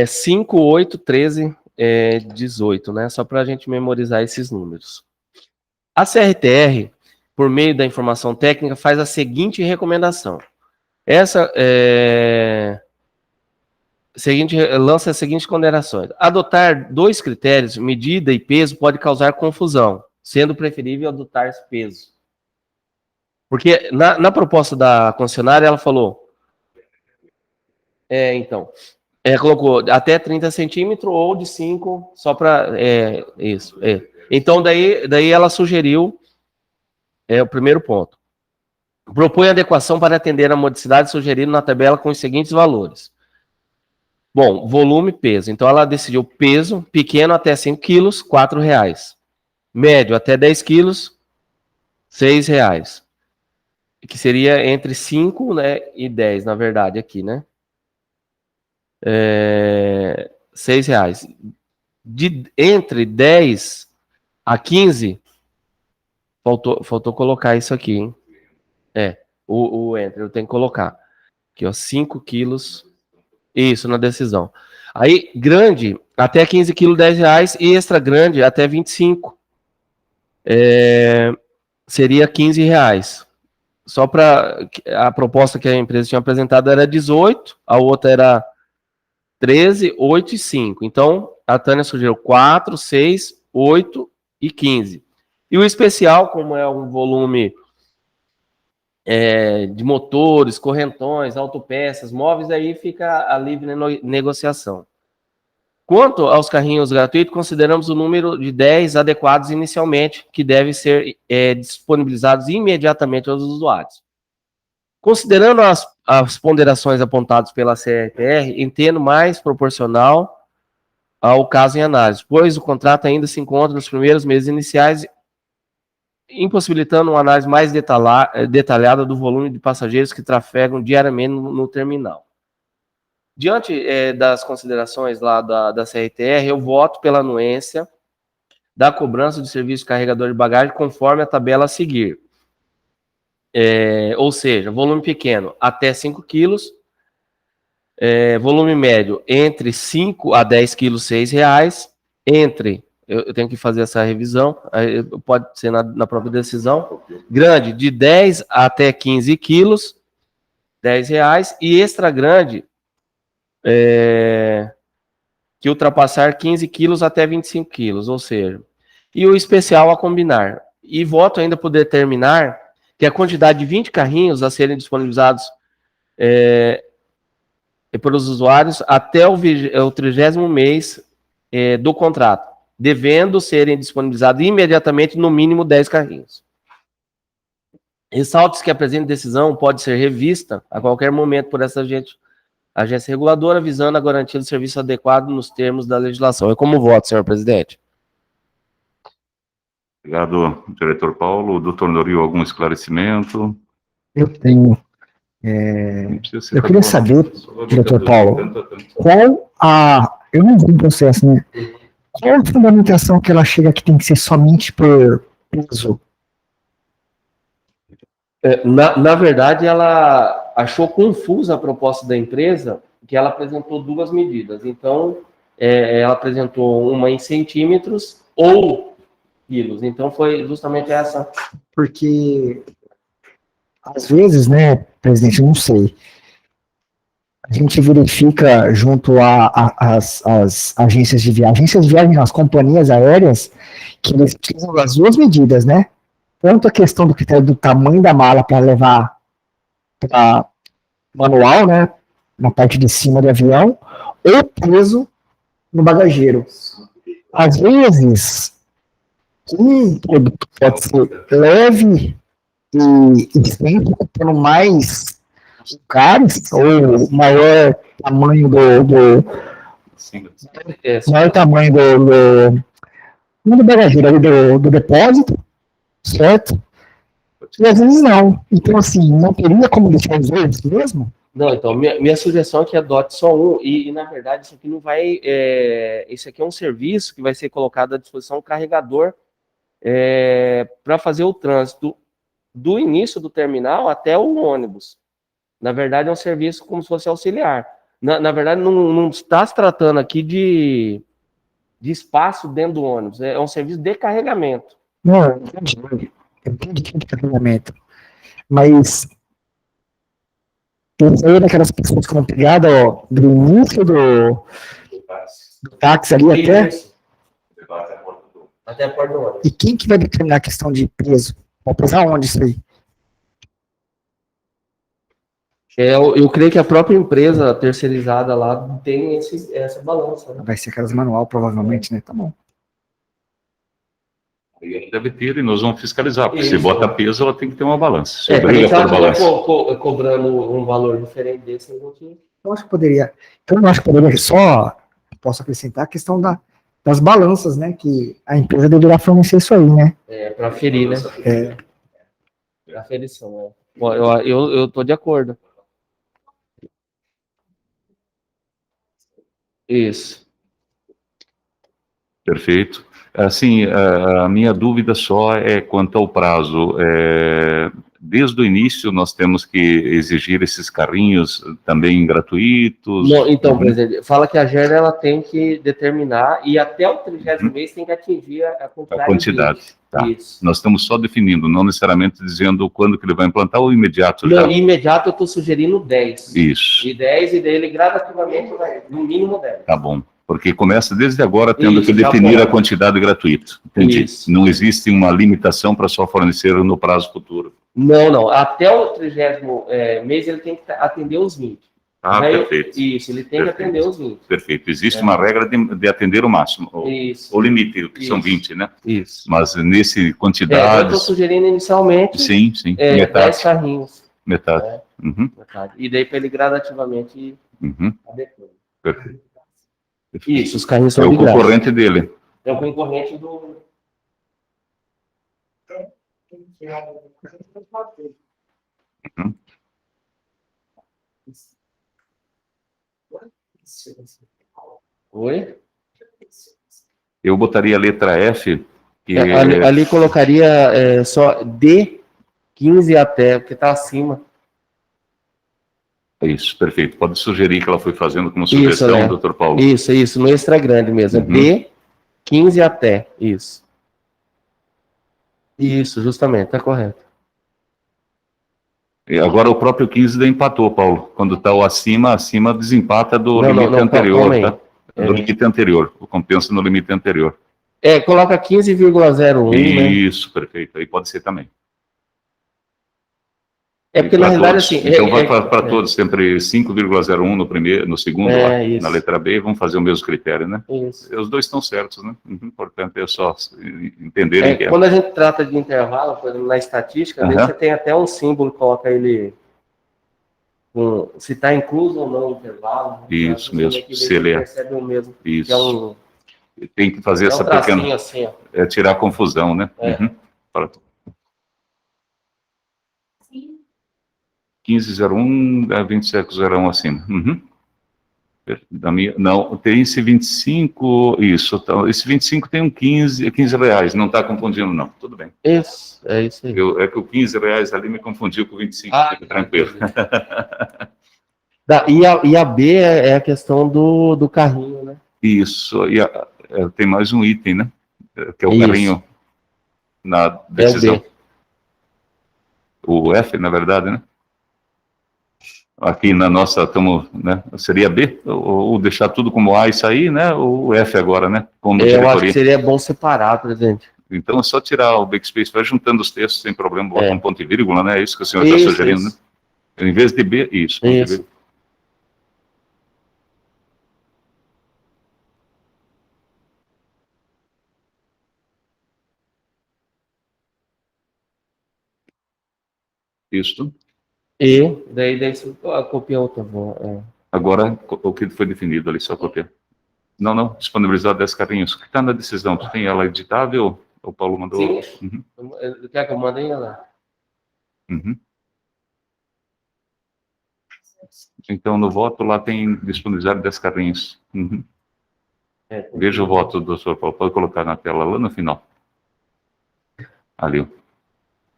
5, 8, 13, 18, né? Só para a gente memorizar esses números. A CRTR, por meio da informação técnica, faz a seguinte recomendação. Lança as seguintes considerações. Adotar 2 critérios, medida e peso, pode causar confusão, sendo preferível adotar peso. Porque na proposta da concessionária, ela falou... colocou até 30 centímetros ou de 5, só para... isso. Então, daí ela sugeriu o primeiro ponto. Propõe adequação para atender a modicidade sugerida na tabela com os seguintes valores. Bom, volume e peso. Então, ela decidiu peso, pequeno até 5 quilos, R$ 4. Médio até 10 quilos, R$ 6. Que seria entre 5, né, e 10, na verdade, aqui, né? R$ 6. Entre 10 a 15, faltou colocar isso aqui, hein? O entre, eu tenho que colocar. Aqui, ó, 5 quilos... Isso, na decisão. Aí, grande, até 15 quilos, R$ 10, e extra grande, até 25. Seria R$ 15. Só para... A proposta que a empresa tinha apresentado era 18, a outra era 13, 8 e 5. Então, a Tânia sugeriu 4, 6, 8 e 15. E o especial, como é um volume... de motores, correntões, autopeças, móveis, aí fica a livre negociação. Quanto aos carrinhos gratuitos, consideramos o número de 10 adequados inicialmente, que devem ser disponibilizados imediatamente aos usuários. Considerando as ponderações apontadas pela CRTR, entendo mais proporcional ao caso em análise, pois o contrato ainda se encontra nos primeiros meses iniciais, impossibilitando uma análise mais detalhada do volume de passageiros que trafegam diariamente no terminal. Diante das considerações lá da CRTR, eu voto pela anuência da cobrança de serviço de carregador de bagagem conforme a tabela a seguir. Ou seja, volume pequeno até 5 quilos, volume médio entre 5 a 10 quilos, R$ 6, eu tenho que fazer essa revisão, pode ser na própria decisão. Grande, de 10 até 15 quilos, R$ 10. E extra grande, que ultrapassar 15 quilos até 25 quilos, ou seja. E o especial a combinar. E voto ainda por determinar que a quantidade de 20 carrinhos a serem disponibilizados pelos usuários até o 30º mês do contrato, devendo serem disponibilizados imediatamente no mínimo 10 carrinhos. Ressalto que a presente decisão pode ser revista a qualquer momento por essa agência reguladora, visando a garantia do serviço adequado nos termos da legislação. É como voto, senhor presidente. Obrigado, diretor Paulo. Doutor Norio, algum esclarecimento? Eu tenho. Eu queria saber, diretor Paulo, eu não vi o processo, né? Qual a fundamentação que ela chega que tem que ser somente por peso? Na verdade, ela achou confusa a proposta da empresa, que ela apresentou 2 medidas. Então, ela apresentou uma em centímetros ou quilos. Então, foi justamente essa. Porque, às vezes, né, presidente, eu não sei, a gente verifica junto às agências de viagem, as companhias aéreas, que eles utilizam as 2 medidas, né? Tanto a questão do critério do tamanho da mala para levar para manual, né, na parte de cima do avião, ou peso no bagageiro. Às vezes, um produto pode ser leve e sempre ocupando mais lugares, ou maior tamanho Sim. maior tamanho não do bagageiro, ali do depósito, certo? E às vezes não. Então, assim, não teria como deixar os dois mesmo? Não, então, minha sugestão é que adote só um, e na verdade isso aqui não vai, isso aqui é um serviço que vai ser colocado à disposição do carregador para fazer o trânsito do início do terminal até o ônibus. Na verdade é um serviço como se fosse auxiliar. Na verdade não está se tratando aqui de espaço dentro do ônibus, é um serviço de carregamento. Não, eu entendi que é de carregamento. Mas isso aí é daquelas pessoas que vão pegar do início do táxi ali até. Isso. Até a porta do ônibus. E quem que vai determinar a questão de peso? Vai pesar onde isso aí? Eu creio que a própria empresa terceirizada lá tem essa balança, né? Vai ser aquelas manual, provavelmente, né? Tá bom. Aí deve ter, e nós vamos fiscalizar, porque se Isso. bota peso, ela tem que ter uma balança. Se Quem obriga sabe por balança. cobrando um valor diferente desse, a gente... Eu acho que poderia. Então, eu acho que poderia só. Posso acrescentar a questão das balanças, né? Que a empresa deverá fornecer isso aí, né? para ferir, né? Para aferição, né? Bom, eu tô de acordo. Isso. Perfeito. Assim, a minha dúvida só é quanto ao prazo. Desde o início, nós temos que exigir esses carrinhos também gratuitos. Não, então, presidente, fala que a GER ela tem que determinar e até o 30º mês tem que atingir a A quantidade. quantidade. Tá. Isso. Nós estamos só definindo, não necessariamente dizendo quando que ele vai implantar ou imediato já. Não, imediato eu estou sugerindo 10. Isso. E 10, e daí ele gradativamente vai, no mínimo 10. Tá bom. Porque começa desde agora tendo Isso, que já definir pode. a quantidade gratuita. Entendi. Isso. Não existe uma limitação para só fornecer no prazo futuro. Não. Até o 30º mês ele tem que atender os 20. Ah, Daí, perfeito. Isso, ele tem Perfeito. que atender os 20. Perfeito. Existe uma regra de atender o máximo, Isso. o limite, que são Isso. 20, né? Isso. Mas nesse Eu estou quantidades... sugerindo inicialmente Sim, 10 metade. carrinhos. Metade. É. Uhum, Metade. E daí para ele gradativamente ir uhum. adequando. Perfeito. Isso, os carrinhos É são o de graça. concorrente dele. É o concorrente do... Uhum. Oi? Eu botaria a letra F, que Ali colocaria só D 15 até, porque está acima. Isso, perfeito. Pode sugerir que ela foi fazendo como sugestão, né? doutor Paulo. Isso, no extra grande mesmo. Uhum. D 15 até, isso. Isso, justamente, tá correto. E agora o próprio 15 daí empatou, Paulo. Quando está o acima desempata do limite anterior, calma aí. tá? Do limite anterior, o compensa no limite anterior. Coloca 15,01, né? Isso, perfeito. Aí pode ser também. Porque E na pra realidade, todos. assim... Então vai para todos, sempre 5,01 no primeiro, no segundo, lá, isso. na letra B, vamos fazer o mesmo critério, né? Isso. Os dois estão certos, né? Importante é só entenderem que é. Quando a gente trata de intervalo, por exemplo, na estatística, às vezes você tem até um símbolo que coloca ele se está incluso ou não o intervalo. Né? Isso mesmo, se ele percebe o mesmo. Isso. Que é um, tem que fazer essa pequena... assim, ó. tirar a confusão, né? É. 15,01, 27,01 acima. Uhum. Não, tem esse 25, isso, então, esse 25 tem um 15 reais, não está confundindo não, tudo bem. Isso, é isso aí. É que o 15 reais ali me confundiu com o 25, fica tranquilo. E a B é a questão do carrinho, né? Isso, e tem mais um item, né? Que é o Isso. carrinho na decisão. É o F, na verdade, né? Aqui na nossa, estamos, né? Seria B, ou deixar tudo como A e sair, né? Ou F agora, né? Como Eu acho que seria bom separar, presidente. Então é só tirar o backspace, vai juntando os textos sem problema, bota um ponto e vírgula, né? É isso que o senhor está sugerindo, isso. Né? Em vez de B, isso. Ponto e vírgula. Isto. E daí você copia outra. Agora, o que foi definido ali, só copiar. Não, disponibilizar 10 carrinhos. O que está na decisão? Tu tem ela editável? O Paulo mandou? Sim. Quer que eu mande ela? Uhum. Então, no voto, lá tem disponibilizar 10 carrinhos. Uhum. Veja o voto do Sr. Paulo. Pode colocar na tela lá no final. Ali. Ó.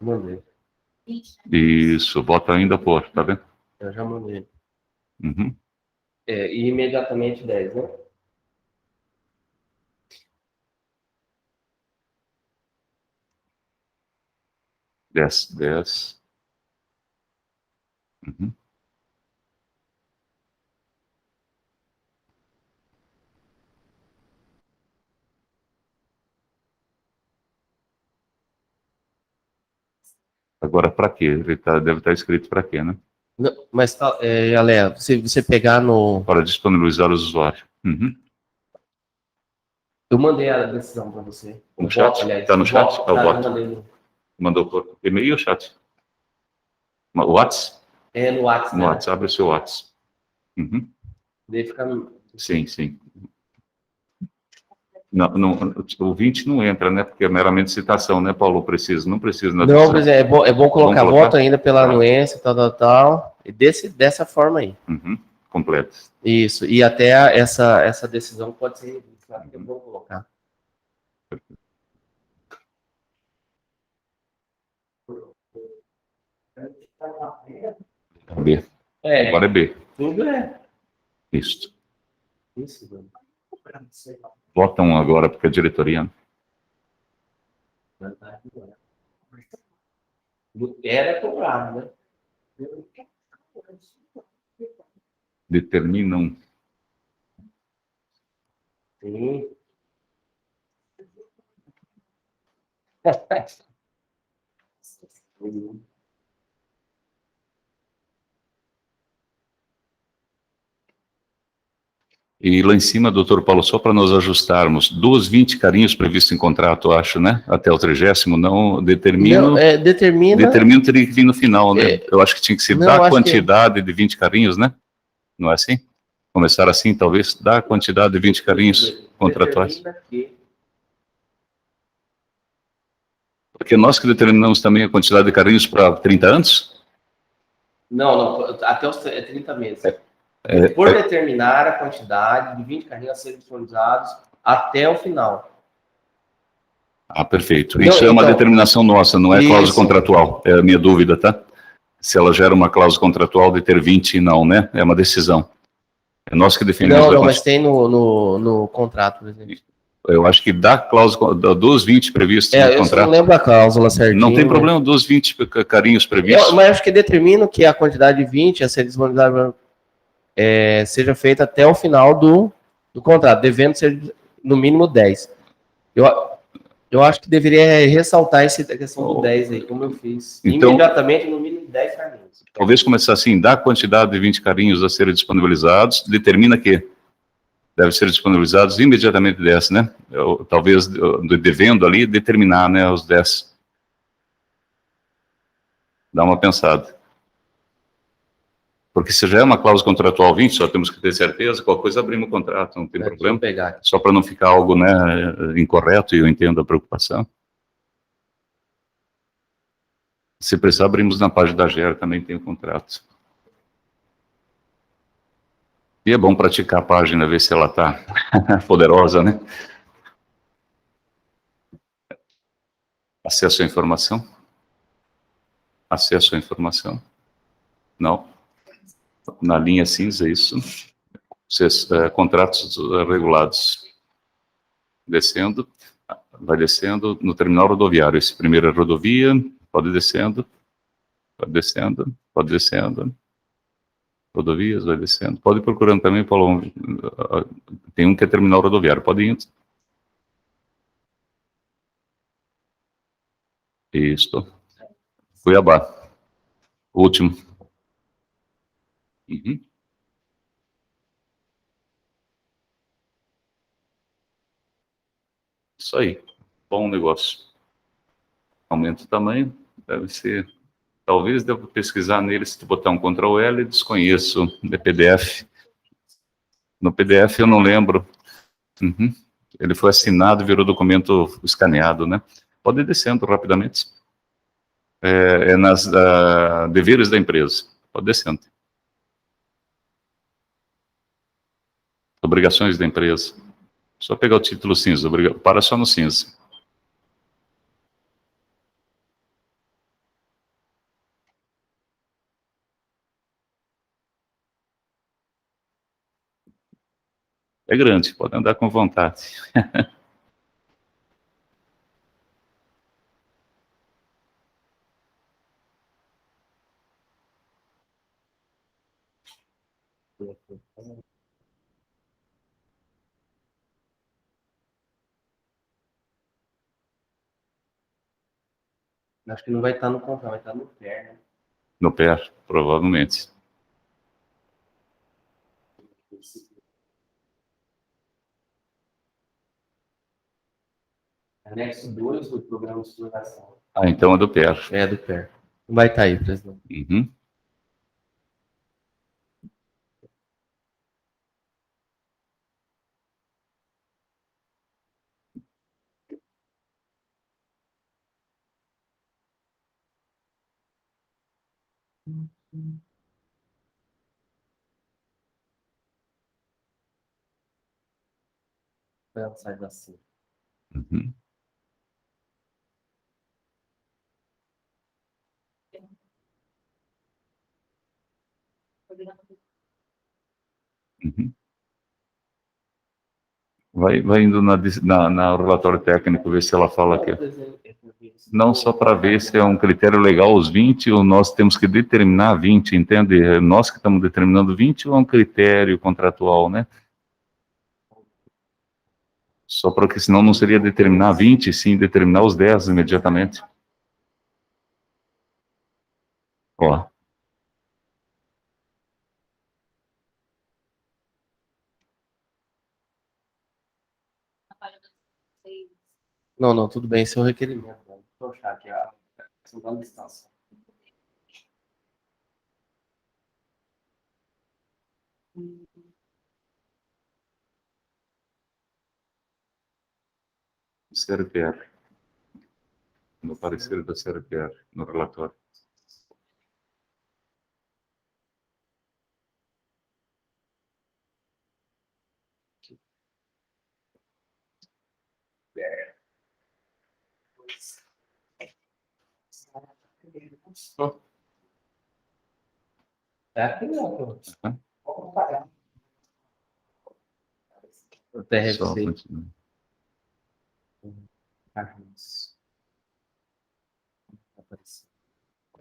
Mandei. Isso, voto ainda por, tá vendo? Eu já mandei. Uhum. E imediatamente 10, né? Dez. Uhum. Agora, para quê? Deve estar escrito para quê, né? Não, mas, Ale, se você pegar no... Para disponibilizar os usuários. Uhum. Eu mandei a decisão para você. No chat? Está no chat? É o voto. Mandou por e-mail ou chat? WhatsApp? No WhatsApp. No WhatsApp, abre o seu WhatsApp. Uhum. Daí fica... Sim. Não, o 20 não entra, né? Porque é meramente citação, né, Paulo? Não precisa. Não, é bom colocar voto ainda pela anuência, tal. E dessa forma aí. Uhum. Completo. Isso. E até essa decisão pode ser revista. É bom colocar. B. Agora é B. Tudo é. Isso. Isso. Votam agora, porque é diretoria. Era cobrado, né? Determinam. Sim. E lá em cima, doutor Paulo, só para nós ajustarmos, 20 carinhos previstos em contrato, acho, né? Até o 30º, não determino. Não, determina. Determino teria que vir no final, né? Eu acho que tinha que ser não, da quantidade de 20 carinhos, né? Não é assim? Começar assim, talvez, da quantidade de 20 carinhos contratuais. Porque nós que determinamos também a quantidade de carinhos para 30 anos? Não, até os 30 meses. Por determinar a quantidade de 20 carrinhos a serem disponibilizados até o final. Ah, perfeito. Isso é uma determinação nossa, não é cláusula contratual. É a minha dúvida, tá? Se ela gera uma cláusula contratual de ter 20 e não, né? É uma decisão. É nós que definimos. Não, mas tem no contrato, por exemplo. Eu acho que da cláusula, dos 20 previstos no contrato. Eu não lembro a cláusula certinho. Não tem problema dos 20 carinhos previstos. Mas acho que determino que a quantidade de 20 a ser disponibilizada seja feita até o final do contrato, devendo ser no mínimo 10. Eu acho que deveria ressaltar essa questão do 10 aí, como eu fiz. Então, imediatamente, no mínimo 10 carinhos. Talvez começar assim, da quantidade de 20 carinhos a serem disponibilizados, determina que deve ser disponibilizados imediatamente 10, né? Talvez, devendo ali, determinar, né, os 10. Dá uma pensada. Porque se já é uma cláusula contratual 20, só temos que ter certeza, qualquer coisa abrimos o contrato, não tem problema. Só para não ficar algo, né, incorreto, e eu entendo a preocupação. Se precisar, abrimos na página da GER, também tem o contrato. E é bom praticar a página, ver se ela está poderosa, né? Acesso à informação? Acesso à informação? Não. Na linha cinza, isso. Contratos regulados. Descendo, vai descendo no terminal rodoviário. Esse primeiro é rodovia, pode descendo, pode descendo, pode descendo. Rodovias, vai descendo. Pode ir procurando também, Paulo. Tem um que é terminal rodoviário, pode ir. Isso. Cuiabá. Último. Uhum. Isso aí. Bom negócio. Aumenta o tamanho, deve ser Talvez deva pesquisar nele, se tu botar um Ctrl L, desconheço, é PDF. No PDF eu não lembro. Uhum. Ele foi assinado e virou documento escaneado, né? Pode ir descendo rapidamente. É nas deveres da empresa. Pode ir descendo. Obrigações da empresa. Só pegar o título cinza. Para só no cinza. É grande, pode andar com vontade. Acho que não vai estar no controle, vai estar no pé, né? No pé, provavelmente. Anexo 2 do programa de exploração. Ah, então é do pé. É do pé. Não vai estar aí, presidente. Uhum. Ela sai assim. Uhum. Uhum. Vai indo na relatório técnico, ver se ela fala aqui. Não só para ver se é um critério legal os 20, ou nós temos que determinar 20, entende? É nós que estamos determinando 20 ou é um critério contratual, né? Só porque senão não seria determinar 20, sim determinar os 10 imediatamente. Ó, Não, não, tudo bem, esse é o requerimento. Né? Deixa eu achar aqui a questão da licitação. CRPR. No parecer da CRPR, no relatório. É aqui não, pô. Uhum. O Só, TRFC. continua.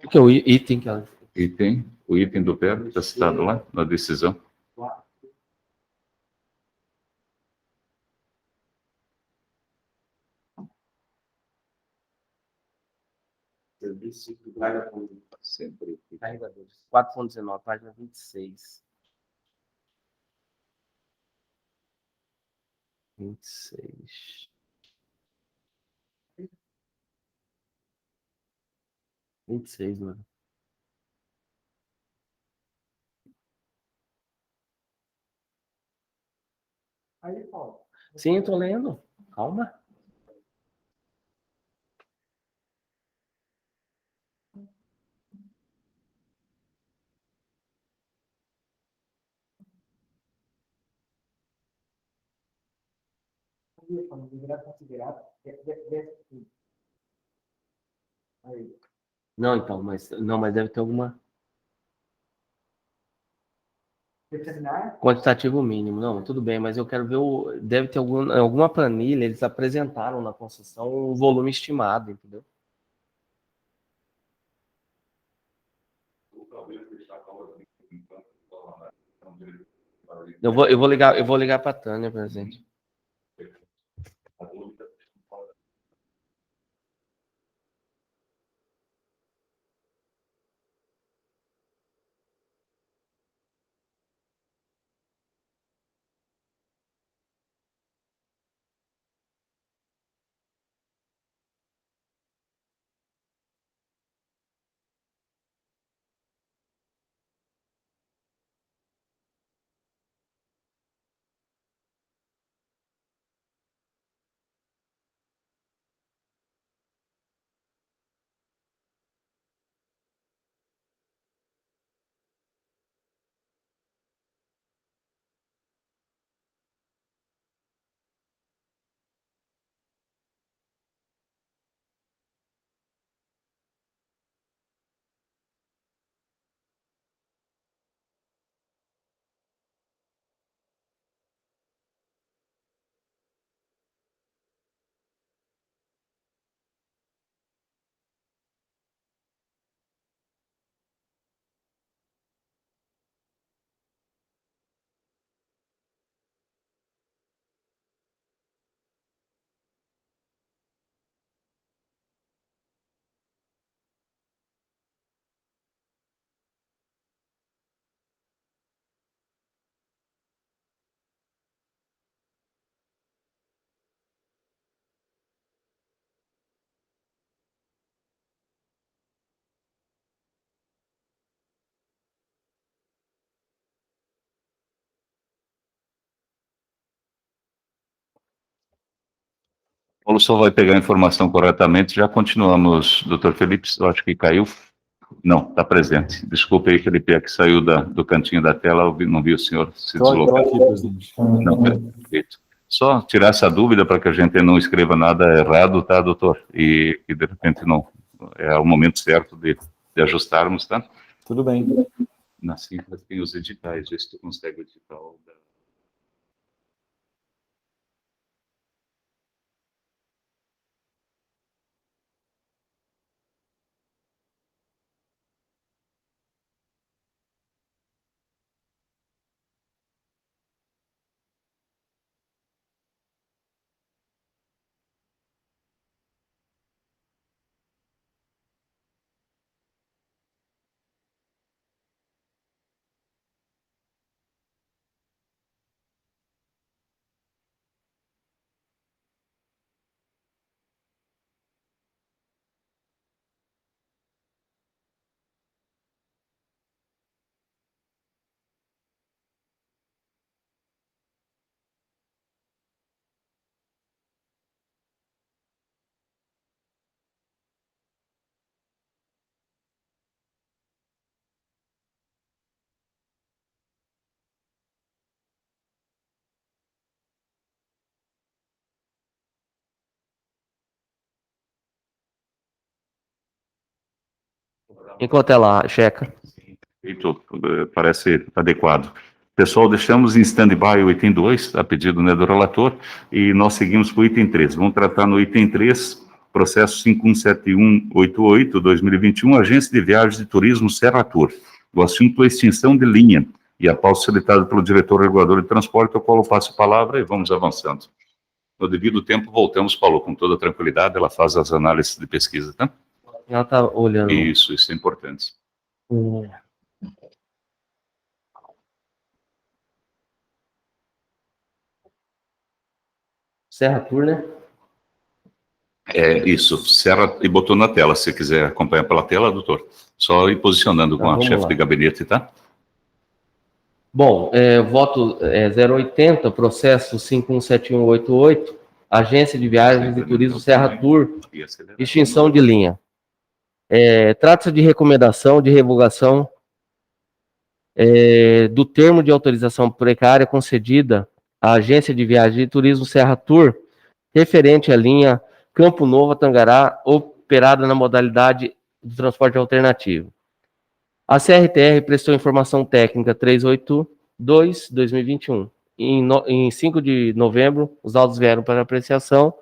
O que é o item que ela... O item do PER está citado lá na decisão. Serviço do guarda público. Sempre. Carregadores. 4.19, página 26. 26. 26, mano. Aí, Paulo. Sim, eu tô lendo. Calma. Não, então, mas deve ter alguma. Quantitativo mínimo, não, tudo bem, mas eu quero ver deve ter alguma planilha, eles apresentaram na concessão o volume estimado, entendeu? Eu vou ligar para a Tânia, presidente. Paulo só vai pegar a informação corretamente, já continuamos. Doutor Felipe, eu acho que caiu. Não, está presente. Desculpe aí, Felipe, é que saiu do cantinho da tela, não vi o senhor se Estou deslocar. aqui, presidente. Não, perfeito. Só tirar essa dúvida para que a gente não escreva nada errado, tá, doutor? E de repente não. É o momento certo de ajustarmos, tá? Tudo bem. Na simples tem os editais, vê se tu consegue o edital da... Enquanto ela checa. Feito, parece adequado. Pessoal, deixamos em stand-by o item 2, a pedido, né, do relator, e nós seguimos para o item 3. Vamos tratar no item 3, processo 517188-2021, Agência de Viagens e Turismo Serra Tour. O assunto é extinção de linha, e a pauta solicitada pelo diretor regulador de transporte, ao qual eu passo a palavra e vamos avançando. No devido tempo, voltamos, Paulo, com toda tranquilidade, ela faz as análises de pesquisa, tá? Ela está olhando. Isso é importante. Serra Tour, né? É isso, Serra e botou na tela, se quiser acompanhar pela tela, doutor. Só ir posicionando com a vamos chefe lá. de gabinete, tá? Bom, voto 080, processo 517188, Agência de Viagens e Turismo Serra Tour, extinção de linha. Trata-se de recomendação de revogação do termo de autorização precária concedida à Agência de Viagens e Turismo Serra Tour, referente à linha Campo Novo a Tangará, operada na modalidade de transporte alternativo. A CRTR prestou informação técnica 382/2021. Em 5 de novembro, os autos vieram para apreciação,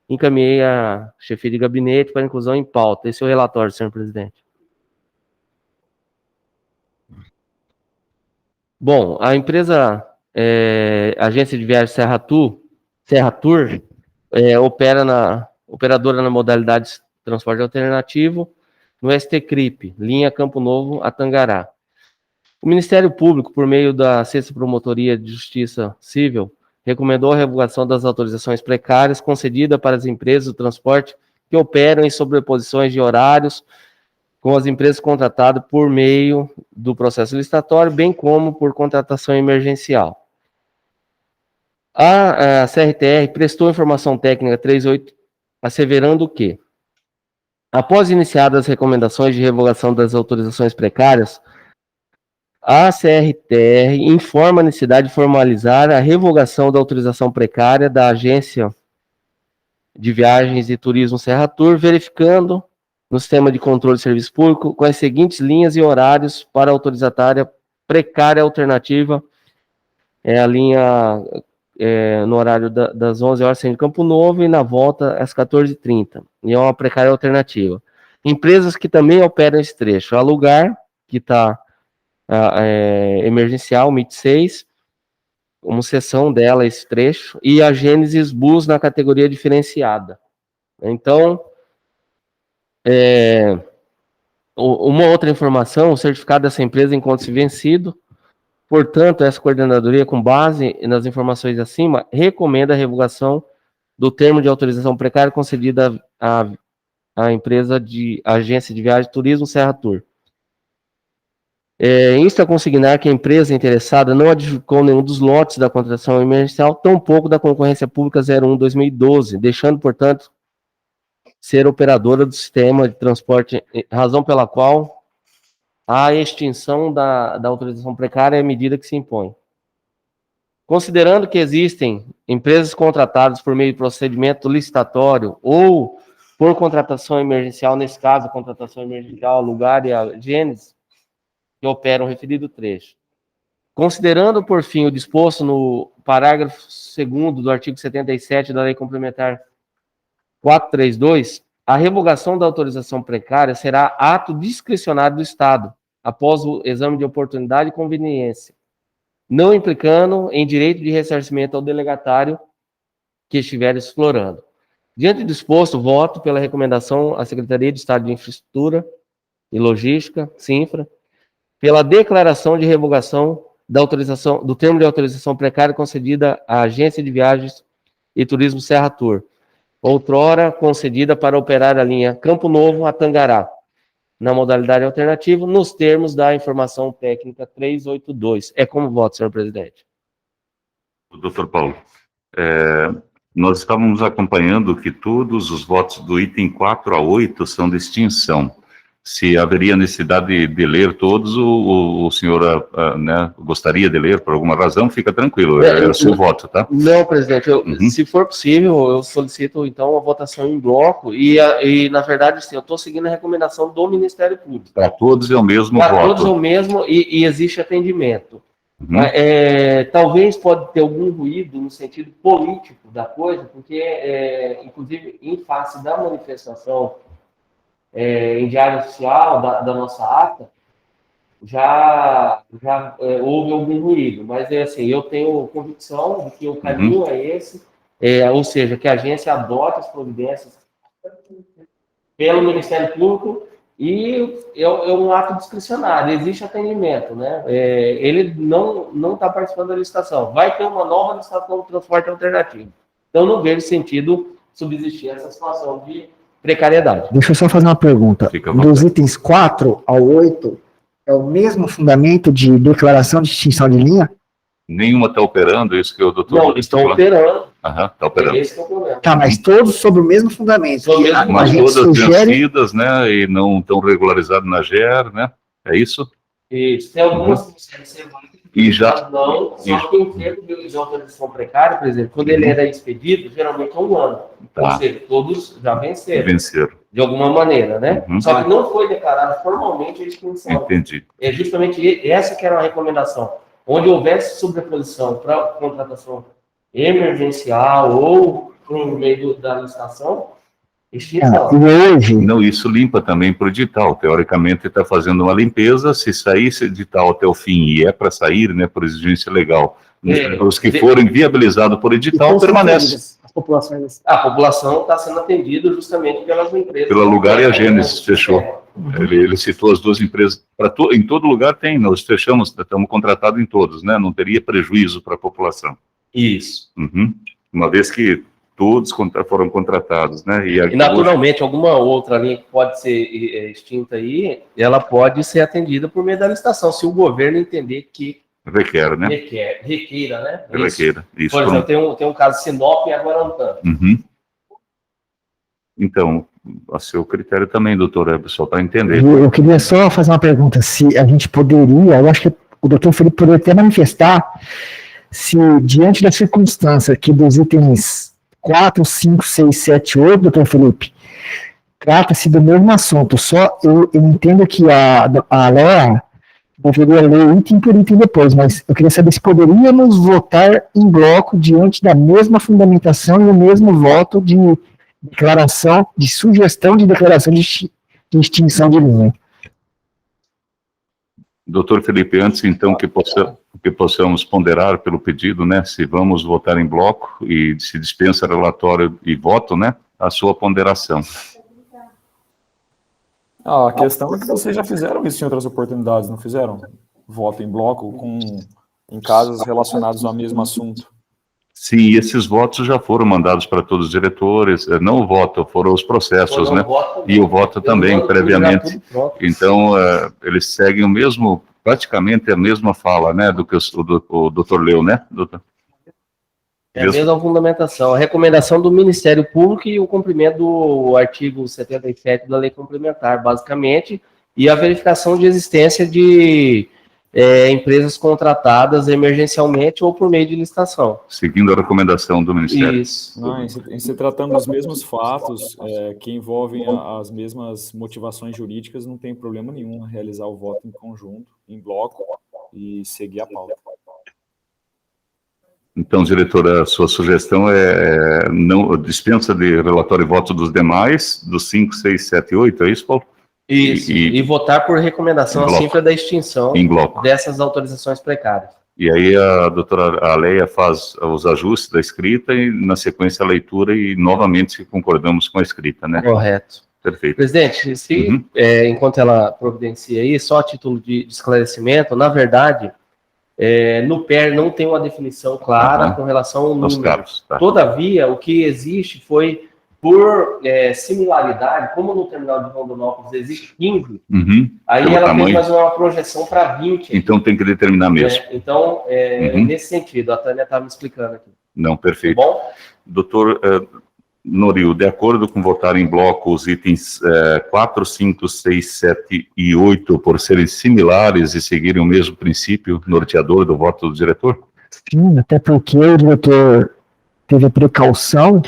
encaminhei a chefia de gabinete para inclusão em pauta. Esse é o relatório, senhor presidente. Bom, a empresa Agência de Viagens Serra Tour operadora na modalidade de transporte alternativo no ST-CRIP, linha Campo Novo a Tangará. O Ministério Público, por meio da 6ª Promotoria de Justiça Civil, recomendou a revogação das autorizações precárias concedidas para as empresas do transporte que operam em sobreposições de horários com as empresas contratadas por meio do processo licitatório, bem como por contratação emergencial. A CRTR prestou informação técnica 38, asseverando que, após iniciadas as recomendações de revogação das autorizações precárias, a CRTR informa a necessidade de formalizar a revogação da autorização precária da Agência de Viagens e Turismo Serra Tour, verificando no sistema de controle de serviço público com as seguintes linhas e horários para a autorizatária precária alternativa, a linha no horário das 11 horas em Campo Novo e na volta às 14h30, e é uma precária alternativa. Empresas que também operam esse trecho, a Lugar, que está emergencial, MIT 6, como seção dela esse trecho, e a Gênesis Bus na categoria diferenciada. Então, uma outra informação, o certificado dessa empresa encontra-se vencido, portanto, essa coordenadoria, com base nas informações acima, recomenda a revogação do termo de autorização precária concedida à, empresa de Agência de Viagem e Turismo Serra Tour. Insta a consignar que a empresa interessada não adjudicou nenhum dos lotes da contratação emergencial, tampouco da concorrência pública 01/2012, deixando, portanto, ser operadora do sistema de transporte, razão pela qual a extinção da autorização precária é a medida que se impõe. Considerando que existem empresas contratadas por meio de procedimento licitatório ou por contratação emergencial, nesse caso, a contratação emergencial, lugar e a gênese, que operam o referido trecho. Considerando, por fim, o disposto no parágrafo 2º do artigo 77 da Lei Complementar 432, a revogação da autorização precária será ato discricionário do Estado, após o exame de oportunidade e conveniência, não implicando em direito de ressarcimento ao delegatário que estiver explorando. Diante do exposto, voto pela recomendação à Secretaria de Estado de Infraestrutura e Logística, SINFRA, pela declaração de revogação da autorização, do termo de autorização precária concedida à Agência de Viagens e Turismo Serra Tour, outrora concedida para operar a linha Campo Novo a Tangará, na modalidade alternativa, nos termos da informação técnica 382. É como voto, senhor presidente. Doutor Paulo, nós estávamos acompanhando que todos os votos do item 4 a 8 são de extinção. Se haveria necessidade de ler todos, o senhor né, gostaria de ler por alguma razão, fica tranquilo, é o seu voto, tá? Não, presidente, se for possível, eu solicito, então, a votação em bloco e na verdade, assim, eu estou seguindo a recomendação do Ministério Público. Para todos é o mesmo voto. Para todos é o mesmo e existe atendimento. Talvez pode ter algum ruído no sentido político da coisa, porque, inclusive, em face da manifestação em diário oficial da nossa ata, já houve algum ruído, mas assim, eu tenho convicção de que o caminho é esse, ou seja, que a agência adote as providências pelo Ministério Público e é um ato discricionário, existe atendimento, né? Ele não está participando da licitação, vai ter uma nova licitação de transporte alternativo, então não vejo sentido subsistir essa situação de precariedade. Deixa eu só fazer uma pergunta. Dos itens 4 ao 8, é o mesmo fundamento de declaração de extinção de linha? Nenhuma está operando, isso que o doutor... Não, eles estão operando. Está operando. Esse que é o problema. Tá, mas todos sobre o mesmo fundamento. Mas todas vencidas, né, e não estão regularizadas na GER, né? É isso? Isso. Tem algumas que você e já não, só que em termos de autorização precária, por exemplo, quando ele era expedido, geralmente é 1 ano. Ou seja, todos já venceram. De alguma maneira, né? Só que não foi declarada formalmente a extinção. Entendi. É justamente essa que era a recomendação. Onde houvesse sobreposição para contratação emergencial ou por meio da licitação, extinção. Não, isso limpa também para o edital. Teoricamente está fazendo uma limpeza, se sair esse edital até o fim, e é para sair, né, por exigência legal, os que forem viabilizados por edital permanecem. A população está sendo atendida justamente pelas empresas. Pela Lugar e a Gênesis, fechou. Ele citou as duas empresas. Em todo lugar tem, nós fechamos, estamos contratados em todos, né? Não teria prejuízo para a população. Isso. Uma vez que todos foram contratados, né? E naturalmente, alguma outra linha que pode ser extinta aí, ela pode ser atendida por meio da licitação, se o governo entender que requer, né? Requeira, né? Requeira, isso. Por exemplo, tem um caso Sinop e Guarantã. Então, a seu critério também, doutor, só para entender. Eu queria só fazer uma pergunta, se a gente poderia, eu acho que o doutor Felipe poderia até manifestar se, diante da circunstância que dos itens 4, 5, 6, 7, 8, doutor Felipe, trata-se do mesmo assunto, só eu entendo que a LEA deveria ler item por item depois, mas eu queria saber se poderíamos votar em bloco diante da mesma fundamentação e o mesmo voto de declaração, de sugestão de declaração de extinção de linha. Doutor Felipe, antes então que possamos ponderar pelo pedido, né, se vamos votar em bloco e se dispensa relatório e voto, né, a sua ponderação. A questão é que vocês já fizeram isso em outras oportunidades, não fizeram? Voto em bloco em casos relacionados ao mesmo assunto. Sim, esses votos já foram mandados para todos os diretores, não o voto, foram os processos, né? E o voto também, previamente. Então, eles seguem o mesmo praticamente a mesma fala, né, do que o doutor leu, né, doutor? É a mesma fundamentação. A recomendação do Ministério Público e o cumprimento do artigo 77 da Lei Complementar, basicamente, e a verificação de existência de empresas contratadas emergencialmente ou por meio de licitação. Seguindo a recomendação do Ministério. Isso. Não, em se tratando dos mesmos fatos, que envolvem as mesmas motivações jurídicas, não tem problema nenhum realizar o voto em conjunto, em bloco, e seguir a pauta. Então, diretora, a sua sugestão não dispensa de relatório e voto dos demais, dos 5, 6, 7 e 8, é isso, Paulo? Isso, e votar por recomendação assim para da extinção em bloco dessas autorizações precárias. E aí a doutora Aleia faz os ajustes da escrita e, na sequência, a leitura e, novamente, concordamos com a escrita, né? Correto. Perfeito. Presidente, enquanto ela providencia aí, só a título de esclarecimento, na verdade, no PER não tem uma definição clara com relação ao número. Carros, tá. Todavia, o que existe foi, por similaridade, como no terminal de Rondonópolis existe 15, aí pelo ela tamanho. fez mais uma projeção para 20. Então tem que determinar mesmo. Então, nesse sentido, a Tânia estava me explicando aqui. Não, perfeito. Tá bom? Doutor Noril, de acordo com votar em bloco os itens 4, 5, 6, 7 e 8, por serem similares e seguirem o mesmo princípio norteador do voto do diretor? Sim, até porque o diretor teve a precaução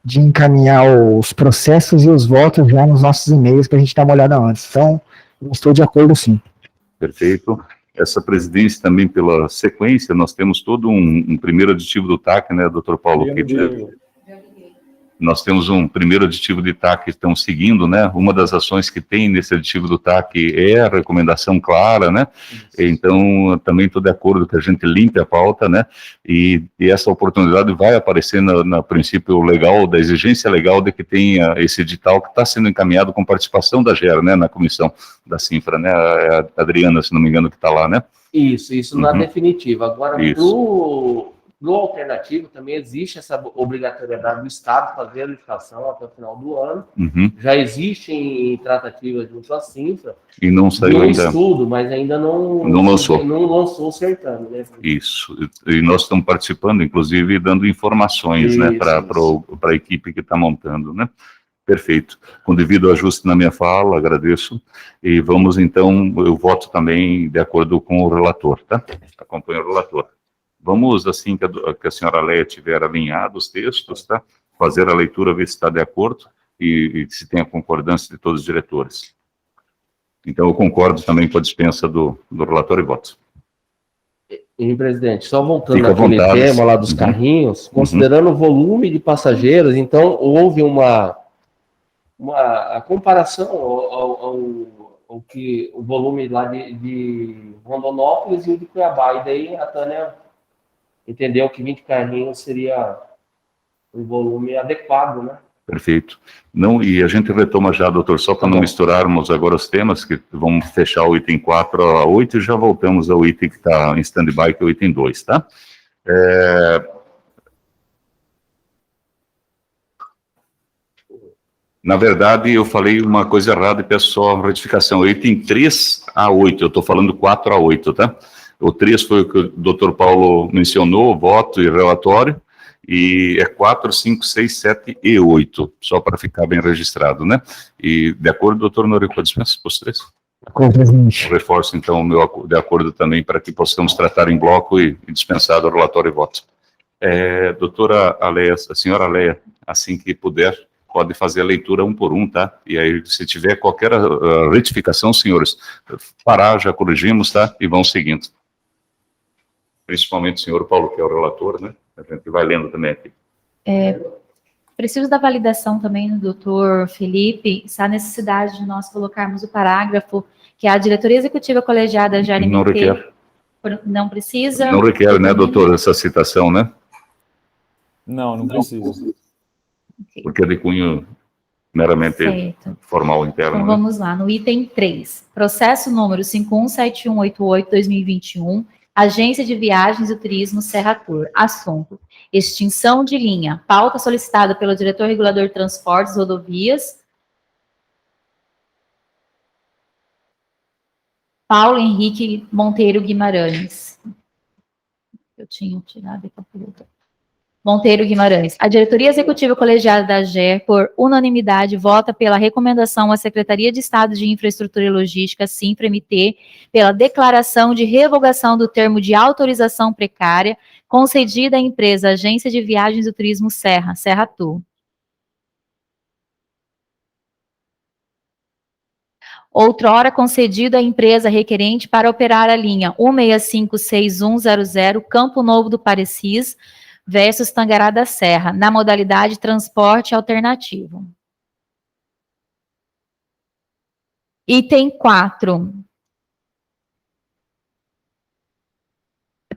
de encaminhar os processos e os votos já nos nossos e-mails para a gente dar uma olhada antes. Então, eu estou de acordo, sim. Perfeito. Essa presidência também, pela sequência, nós temos todo um primeiro aditivo do TAC, né, doutor Paulo? Nós temos um primeiro aditivo de TAC que estão seguindo, né? Uma das ações que tem nesse aditivo do TAC é a recomendação clara, né? Então, também estou de acordo que a gente limpe a pauta, né? E essa oportunidade vai aparecer no princípio legal, da exigência legal de que tenha esse edital que está sendo encaminhado com participação da GER, né? Na comissão da CINFRA, né? A Adriana, se não me engano, que está lá, né? Isso na definitiva. Agora, no alternativo, também existe essa obrigatoriedade do Estado fazer a licitação até o final do ano. Já existem tratativas junto à CINFRA. E não saiu ainda. Estudo, mas ainda não lançou. Não lançou o certame, né? Isso. E nós estamos participando, inclusive, dando informações, né, para a equipe que está montando, né? Perfeito. Com devido ajuste na minha fala, agradeço. E vamos, então, eu voto também de acordo com o relator, tá? Acompanho o relator. Vamos, assim que a senhora Leia tiver alinhado os textos, tá? Fazer a leitura, ver se está de acordo e se tem a concordância de todos os diretores. Então, eu concordo também com a dispensa do relator e voto. E, presidente, só voltando Fica naquele tema lá dos Uhum. carrinhos, considerando o volume de passageiros, então houve uma comparação ao que o volume lá de Rondonópolis e o de Cuiabá, e daí a Tânia entendeu que 20 carrinhos seria um volume adequado, né? Perfeito. Não, e a gente retoma já, doutor, só para não misturarmos agora os temas, que vamos fechar o item 4 a 8 e já voltamos ao item que está em stand-by, que é o item 2, tá? Na verdade, eu falei uma coisa errada e peço só retificação. O item 3 a 8, eu estou falando 4 a 8, tá? O 3 foi o que o doutor Paulo mencionou, voto e relatório, e é 4, 5, 6, 7 e 8, só para ficar bem registrado, né? E de acordo, doutor Noril, com a dispensa para os três? Completamente. Reforço, então, o meu de acordo também para que possamos tratar em bloco e dispensar o relatório e voto. Doutora Aleia, a senhora Aleia, assim que puder, pode fazer a leitura um por um, tá? E aí, se tiver qualquer retificação, senhores, parar, já corrigimos, tá? E vão seguindo. Principalmente o senhor Paulo, que é o relator, né? A gente vai lendo também aqui. Preciso da validação também do doutor Felipe, está a necessidade de nós colocarmos o parágrafo que a diretoria executiva colegiada já Não requer. Não precisa? Não requer, né, doutor, essa citação, né? Não precisa. Porque é de cunho meramente formal interno. Então, vamos lá, no item 3, processo número 517188-2021, Agência de Viagens e Turismo Serra Tour, assunto, extinção de linha, pauta solicitada pelo diretor regulador de transportes e rodovias, Paulo Henrique Monteiro Guimarães. Eu tinha tirado aqui a pergunta. Monteiro Guimarães. A diretoria executiva colegiada da AGER, por unanimidade, vota pela recomendação à Secretaria de Estado de Infraestrutura e Logística, SINFRA-MT, pela declaração de revogação do termo de autorização precária concedida à empresa Agência de Viagens do Turismo Serra Tour. Outrora concedido à empresa requerente para operar a linha 1656100 Campo Novo do Parecis versus Tangará da Serra, na modalidade transporte alternativo. Item 4.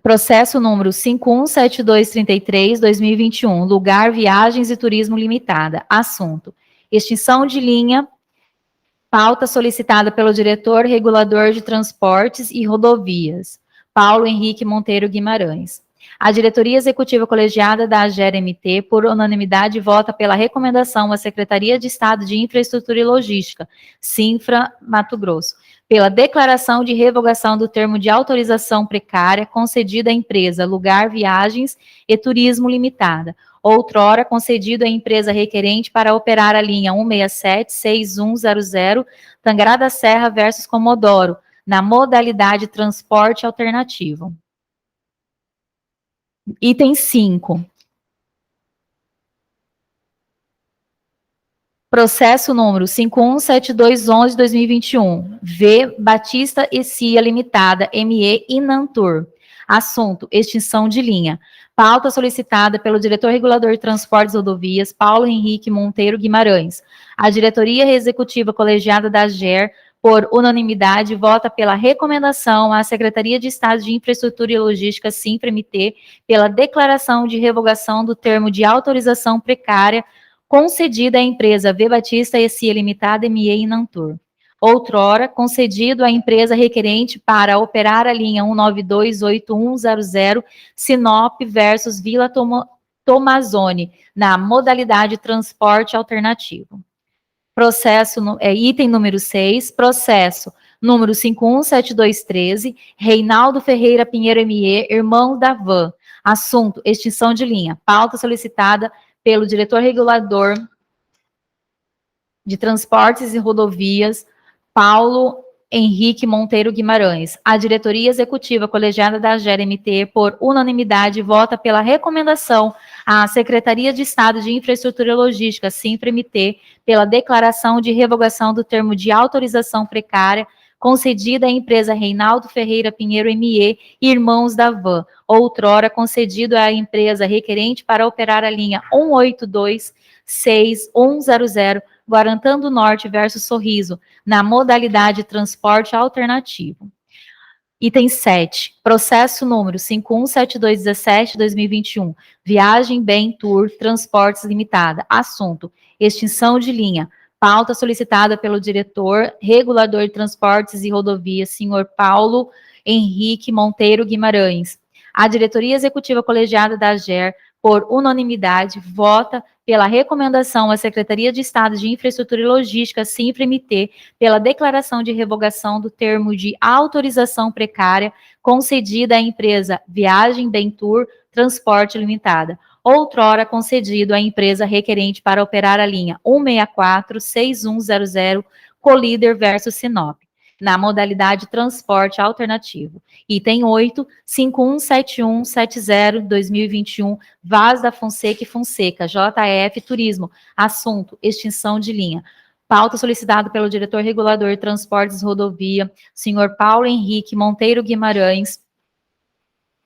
Processo número 517233-2021, Lugar Viagens e Turismo Limitada. Assunto: extinção de linha. Pauta solicitada pelo diretor regulador de transportes e rodovias, Paulo Henrique Monteiro Guimarães. A diretoria executiva colegiada da AGER-MT, por unanimidade, vota pela recomendação à Secretaria de Estado de Infraestrutura e Logística, SINFRA, Mato Grosso, pela declaração de revogação do termo de autorização precária concedida à empresa Lugar Viagens e Turismo Limitada, outrora concedido à empresa requerente para operar a linha 1676100 Tangará da Serra versus Comodoro, na modalidade transporte alternativo. Item 5. Processo número 517211-2021, V. Batista e Cia Limitada, ME Inantur. Assunto: extinção de linha. Pauta solicitada pelo diretor regulador de transportes e rodovias, Paulo Henrique Monteiro Guimarães. A diretoria executiva colegiada da AGER, por unanimidade, vota pela recomendação à Secretaria de Estado de Infraestrutura e Logística, SINFRA-MT, pela declaração de revogação do termo de autorização precária concedida à empresa V. Batista e Cia Limitada, ME Inantur. Outrora, concedido à empresa requerente para operar a linha 1928100 Sinop versus Vila Tomazoni, na modalidade transporte alternativo. Processo, item número 6, processo número 517213, Reinaldo Ferreira Pinheiro ME, irmão da Van. Assunto: extinção de linha. Pauta solicitada pelo diretor regulador de transportes e rodovias, Paulo Henrique Monteiro Guimarães. A diretoria executiva colegiada da AGER-MT, por unanimidade, vota pela recomendação à Secretaria de Estado de Infraestrutura e Logística, SINFRA-MT, pela declaração de revogação do termo de autorização precária concedida à empresa Reinaldo Ferreira Pinheiro ME, irmãos da Van, outrora concedido à empresa requerente para operar a linha 1826100 Guarantã do Norte versus Sorriso, na modalidade transporte alternativo. Item 7, processo número 517217-2021, Viagem Bem Tour Transportes Limitada. Assunto: extinção de linha. Pauta solicitada pelo diretor regulador de transportes e rodovias, senhor Paulo Henrique Monteiro Guimarães. A diretoria executiva colegiada da AGER, por unanimidade, vota pela recomendação à Secretaria de Estado de Infraestrutura e Logística, SINFRA-MT, pela declaração de revogação do termo de autorização precária concedida à empresa Viagem Bem Tour Transporte Limitada, outrora concedido à empresa requerente para operar a linha 1646100 Colíder versus Sinop, na modalidade transporte alternativo. Item 8, 517170-2021, Vaz da Fonseca e Fonseca, JF Turismo. Assunto: extinção de linha. Pauta solicitada pelo diretor regulador de transportes e rodovia, senhor Paulo Henrique Monteiro Guimarães.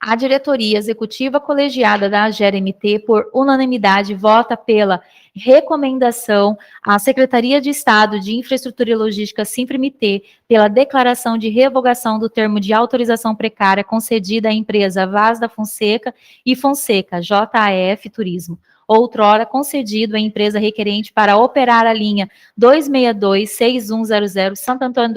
A diretoria executiva colegiada da AGER-MT, por unanimidade, vota pela recomendação à Secretaria de Estado de Infraestrutura e Logística, SINFRA-MT, pela declaração de revogação do termo de autorização precária concedida à empresa Vaz da Fonseca e Fonseca, JF Turismo, outrora concedido à empresa requerente para operar a linha 2626100 Santo Antônio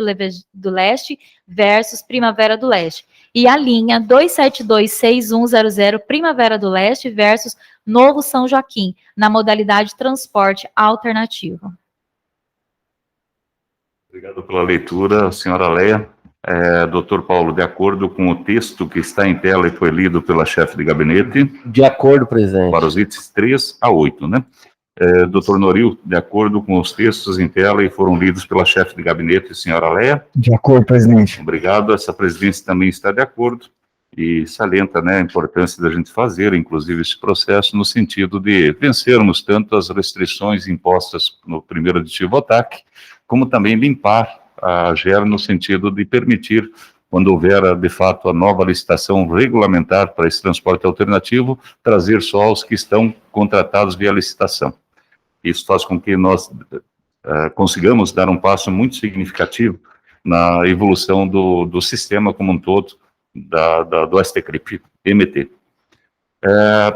do Leste versus Primavera do Leste, e a linha 2726100 Primavera do Leste versus Novo São Joaquim, na modalidade transporte alternativo. Obrigado pela leitura, senhora Leia. Doutor Paulo, de acordo com o texto que está em tela e foi lido pela chefe de gabinete, De acordo, presidente. para os itens 3 a 8, né? Doutor Noril, de acordo com os textos em tela e foram lidos pela chefe de gabinete, senhora Leia. De acordo, presidente. Obrigado, essa presidência também está de acordo e salienta, né, a importância da gente fazer, inclusive, esse processo no sentido de vencermos tanto as restrições impostas no primeiro aditivo ATAC, como também limpar a GER no sentido de permitir, quando houver, de fato, a nova licitação regulamentar para esse transporte alternativo, trazer só os que estão contratados via licitação. Isso faz com que nós consigamos dar um passo muito significativo na evolução do sistema como um todo, do STCRIP-MT.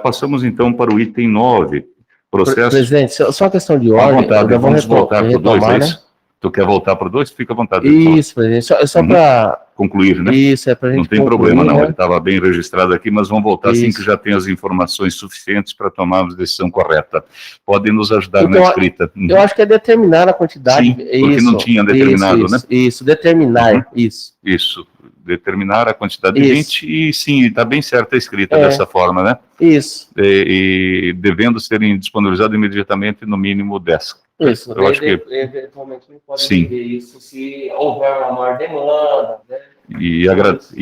Passamos, então, para o item 9, processo... Presidente, só uma questão de À ordem. vontade, vamos voltar para o 2, é né? isso? Tu quer voltar para o 2? Fica à vontade. Isso, presidente. Só para concluir, né? Isso, é para a gente não tem concluir, problema, não. né? Ele estava bem registrado aqui, mas vamos voltar assim Isso. que já tem as informações suficientes para tomarmos a decisão correta. Podem nos ajudar Então, na escrita. Eu acho que é determinar a quantidade. Sim, porque isso, não tinha determinado, isso, né? Isso, determinar, isso. Isso, determinar a quantidade de Isso. gente e sim, está bem certa a escrita É. dessa forma, né? Isso, E devendo serem disponibilizados imediatamente no mínimo 10. isso. Eu acho que... Eventualmente não pode Sim. vender isso se houver uma maior demanda, né? E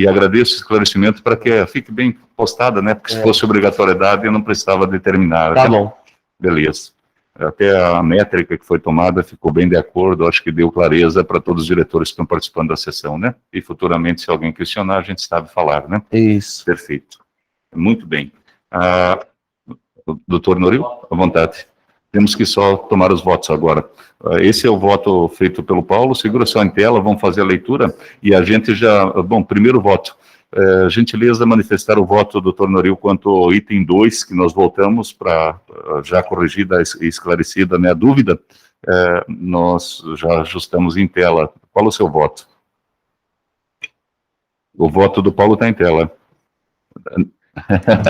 agradeço o esclarecimento para que fique bem postada, né? Porque se fosse obrigatoriedade, eu não precisava determinar. Tá bom. Beleza. Até a métrica que foi tomada ficou bem de acordo, acho que deu clareza para todos os diretores que estão participando da sessão, né? E futuramente, se alguém questionar, a gente sabe falar, né? Isso. Perfeito. Muito bem. Doutor Noril, à vontade. Temos que só tomar os votos agora. Esse é o voto feito pelo Paulo. Segura só em tela, vamos fazer a leitura. E a gente já... Bom, primeiro voto. Gentileza manifestar o voto do doutor Noril quanto ao item 2, que nós voltamos para já corrigida e esclarecida, né, a dúvida. Nós já ajustamos em tela. Qual o seu voto? O voto do Paulo está em tela.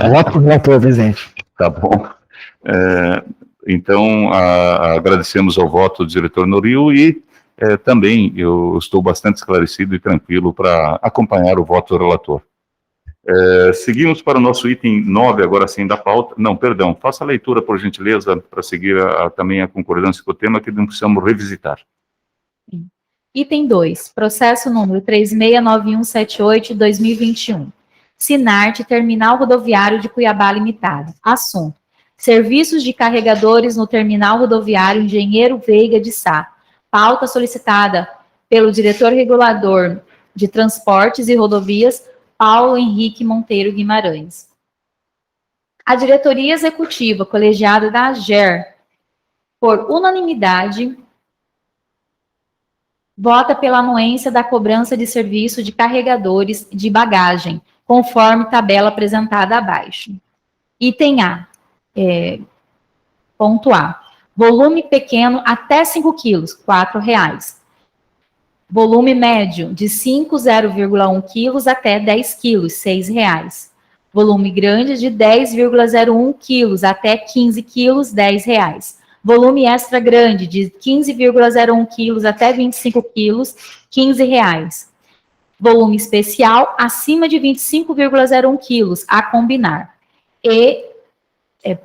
Voto pro relator, presidente. Tá bom. Então, agradecemos ao voto do diretor Noril e também eu estou bastante esclarecido e tranquilo para acompanhar o voto do relator. Seguimos para o nosso item 9, agora sim, da pauta. Não, perdão, faça a leitura, por gentileza, para seguir também a concordância com o tema, que não precisamos revisitar. Item 2, processo número 369178-2021. Sinarte, Terminal Rodoviário de Cuiabá Limitado. Assunto: serviços de carregadores no Terminal Rodoviário Engenheiro Veiga de Sá. Pauta solicitada pelo diretor regulador de Transportes e Rodovias, Paulo Henrique Monteiro Guimarães. A diretoria executiva colegiada da AGER, por unanimidade, vota pela anuência da cobrança de serviço de carregadores de bagagem, conforme tabela apresentada abaixo. Item A. Ponto A. Volume pequeno até 5 quilos, R$ 4,00. Volume médio, de 5,0,1 quilos até 10 quilos, R$ 6,00. Volume grande, de 10,01 quilos até 15 quilos, R$ 10,00. Volume extra grande, de 15,01 quilos até 25 quilos, R$ 15,00. Volume especial, acima de 25,01 quilos, a combinar. E,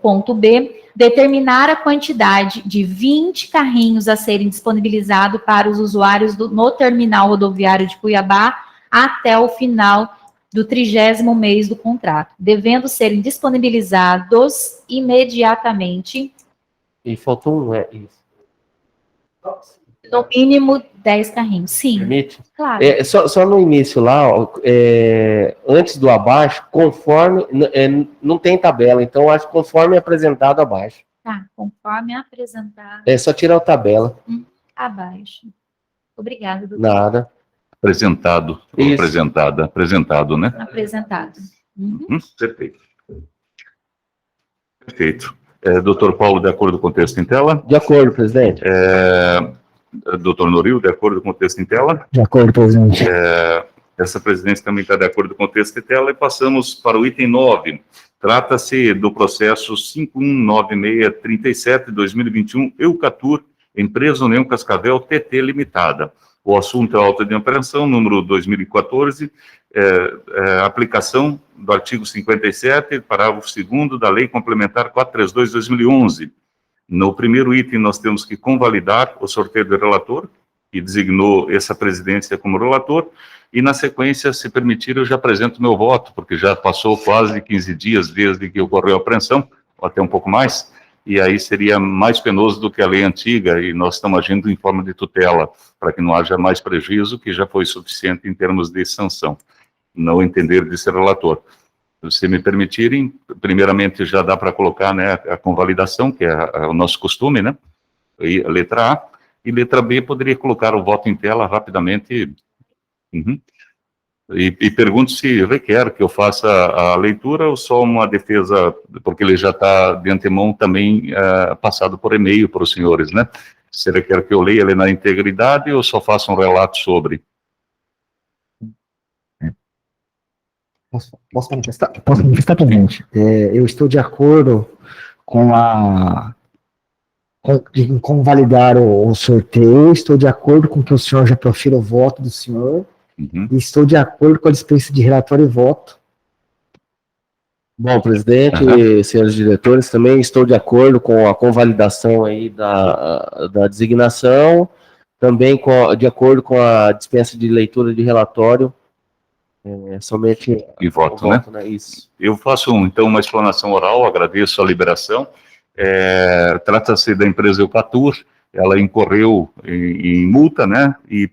ponto B, determinar a quantidade de 20 carrinhos a serem disponibilizados para os usuários no terminal rodoviário de Cuiabá até o final do 30º mês do contrato, devendo serem disponibilizados imediatamente. E faltou isso. No mínimo 10 carrinhos, sim. Permite? Claro. Só no início lá, ó, antes do abaixo, conforme, não tem tabela, então acho que conforme apresentado abaixo. Tá, conforme apresentado. É só tirar a tabela. Abaixo. Obrigada, doutor. Nada. Apresentado, ou Isso. apresentada, apresentado, né? Apresentado. Perfeito. Perfeito. Doutor Paulo, de acordo com o texto em tela? De acordo, presidente. Doutor Noril, de acordo com o texto em tela? De acordo, presidente. Essa presidência também está de acordo com o texto em tela e passamos para o item 9. Trata-se do processo 519637-2021, Eucatur, Empresa União Cascavel TT Limitada. O assunto é a auto de apreensão, número 2014, aplicação do artigo 57, parágrafo 2º da Lei Complementar 432/2011. No primeiro item, nós temos que convalidar o sorteio do relator, que designou essa presidência como relator, e, na sequência, se permitir, eu já apresento meu voto, porque já passou quase 15 dias desde que ocorreu a apreensão, ou até um pouco mais, e aí seria mais penoso do que a lei antiga, e nós estamos agindo em forma de tutela, para que não haja mais prejuízo, que já foi suficiente em termos de sanção, não entender de ser relator. Se me permitirem, primeiramente já dá para colocar, né, a convalidação, que é o nosso costume, né, e a letra A, e letra B poderia colocar o voto em tela rapidamente. Uhum. E pergunto se requer que eu faça a leitura ou só uma defesa, porque ele já está de antemão também passado por e-mail para os senhores, né? Se ele quer que eu leia ele na integridade ou só faça um relato sobre? Posso manifestar? Posso manifestar, presidente? Eu estou de acordo com validar o sorteio, estou de acordo com que o senhor já profira o voto do senhor, e estou de acordo com a dispensa de relatório e voto. Bom, presidente, senhores diretores, também estou de acordo com a convalidação aí da designação, também de acordo com a dispensa de leitura de relatório, somente e voto, né? Isso. Eu faço, então, uma explanação oral, agradeço a liberação. Trata-se da empresa Eucatur, ela incorreu em multa, né, e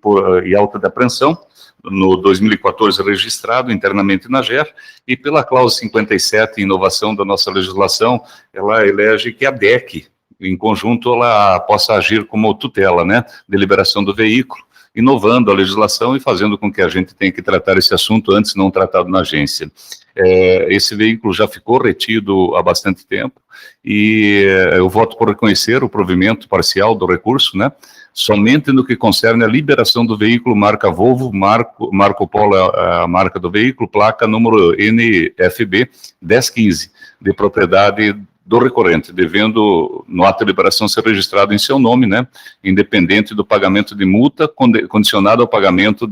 auta de apreensão, no 2014 registrado internamente na GER, e pela cláusula 57, inovação da nossa legislação, ela elege que a DEC, em conjunto, ela possa agir como tutela, né, de liberação do veículo, inovando a legislação e fazendo com que a gente tenha que tratar esse assunto antes não tratado na agência. Esse veículo já ficou retido há bastante tempo e eu voto por reconhecer o provimento parcial do recurso, né, somente no que concerne a liberação do veículo marca Volvo, Marco Polo, a marca do veículo, placa número NFB 1015, de propriedade do recorrente, devendo no ato de liberação ser registrado em seu nome, né, independente do pagamento de multa, condicionado ao pagamento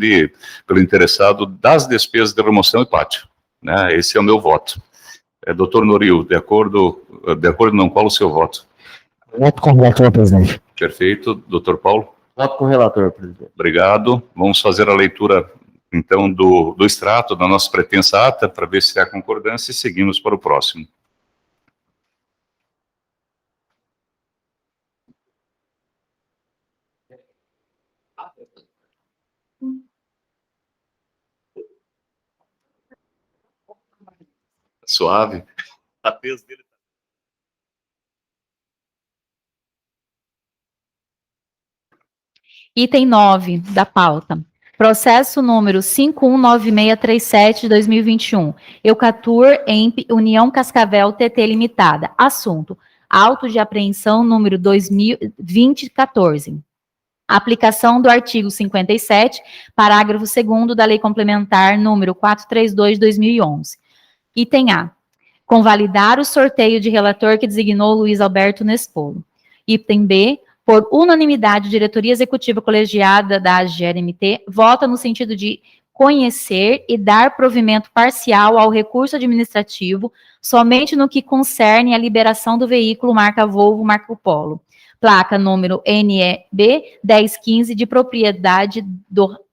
pelo interessado das despesas de remoção e pátio, né, esse é o meu voto. Doutor Noril, de acordo não, qual o seu voto? Voto com o relator, presidente. Perfeito. Doutor Paulo? Voto com o relator, presidente. Obrigado. Vamos fazer a leitura, então, do extrato da nossa pretensa ata, para ver se há concordância, e seguimos para o próximo. Suave. A tese dele. Item 9 da pauta. Processo número 519637 de 2021. Eucatur EMP União Cascavel TT Limitada. Assunto: auto de apreensão número 2014. Aplicação do artigo 57, parágrafo 2º da Lei Complementar número 432 de 2011. Item A. Convalidar o sorteio de relator que designou Luiz Alberto Nespolo. Item B. Por unanimidade, a diretoria executiva colegiada da AGRMT vota no sentido de conhecer e dar provimento parcial ao recurso administrativo somente no que concerne a liberação do veículo marca Volvo Marco Polo, placa número NEB 1015, de propriedade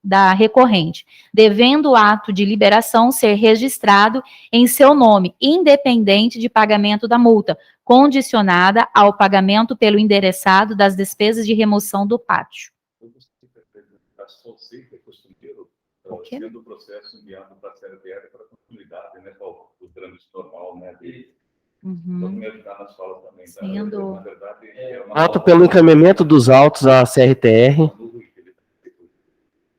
da recorrente, devendo o ato de liberação ser registrado em seu nome, independente de pagamento da multa, condicionada ao pagamento pelo endereçado das despesas de remoção do pátio. O quê? Sendo o processo enviado para a CRTR para continuidade, né, o trâmite normal, né, me ajudar nas falas também, tá? Sendo... Na verdade, Voto pelo encaminhamento dos autos à CRTR.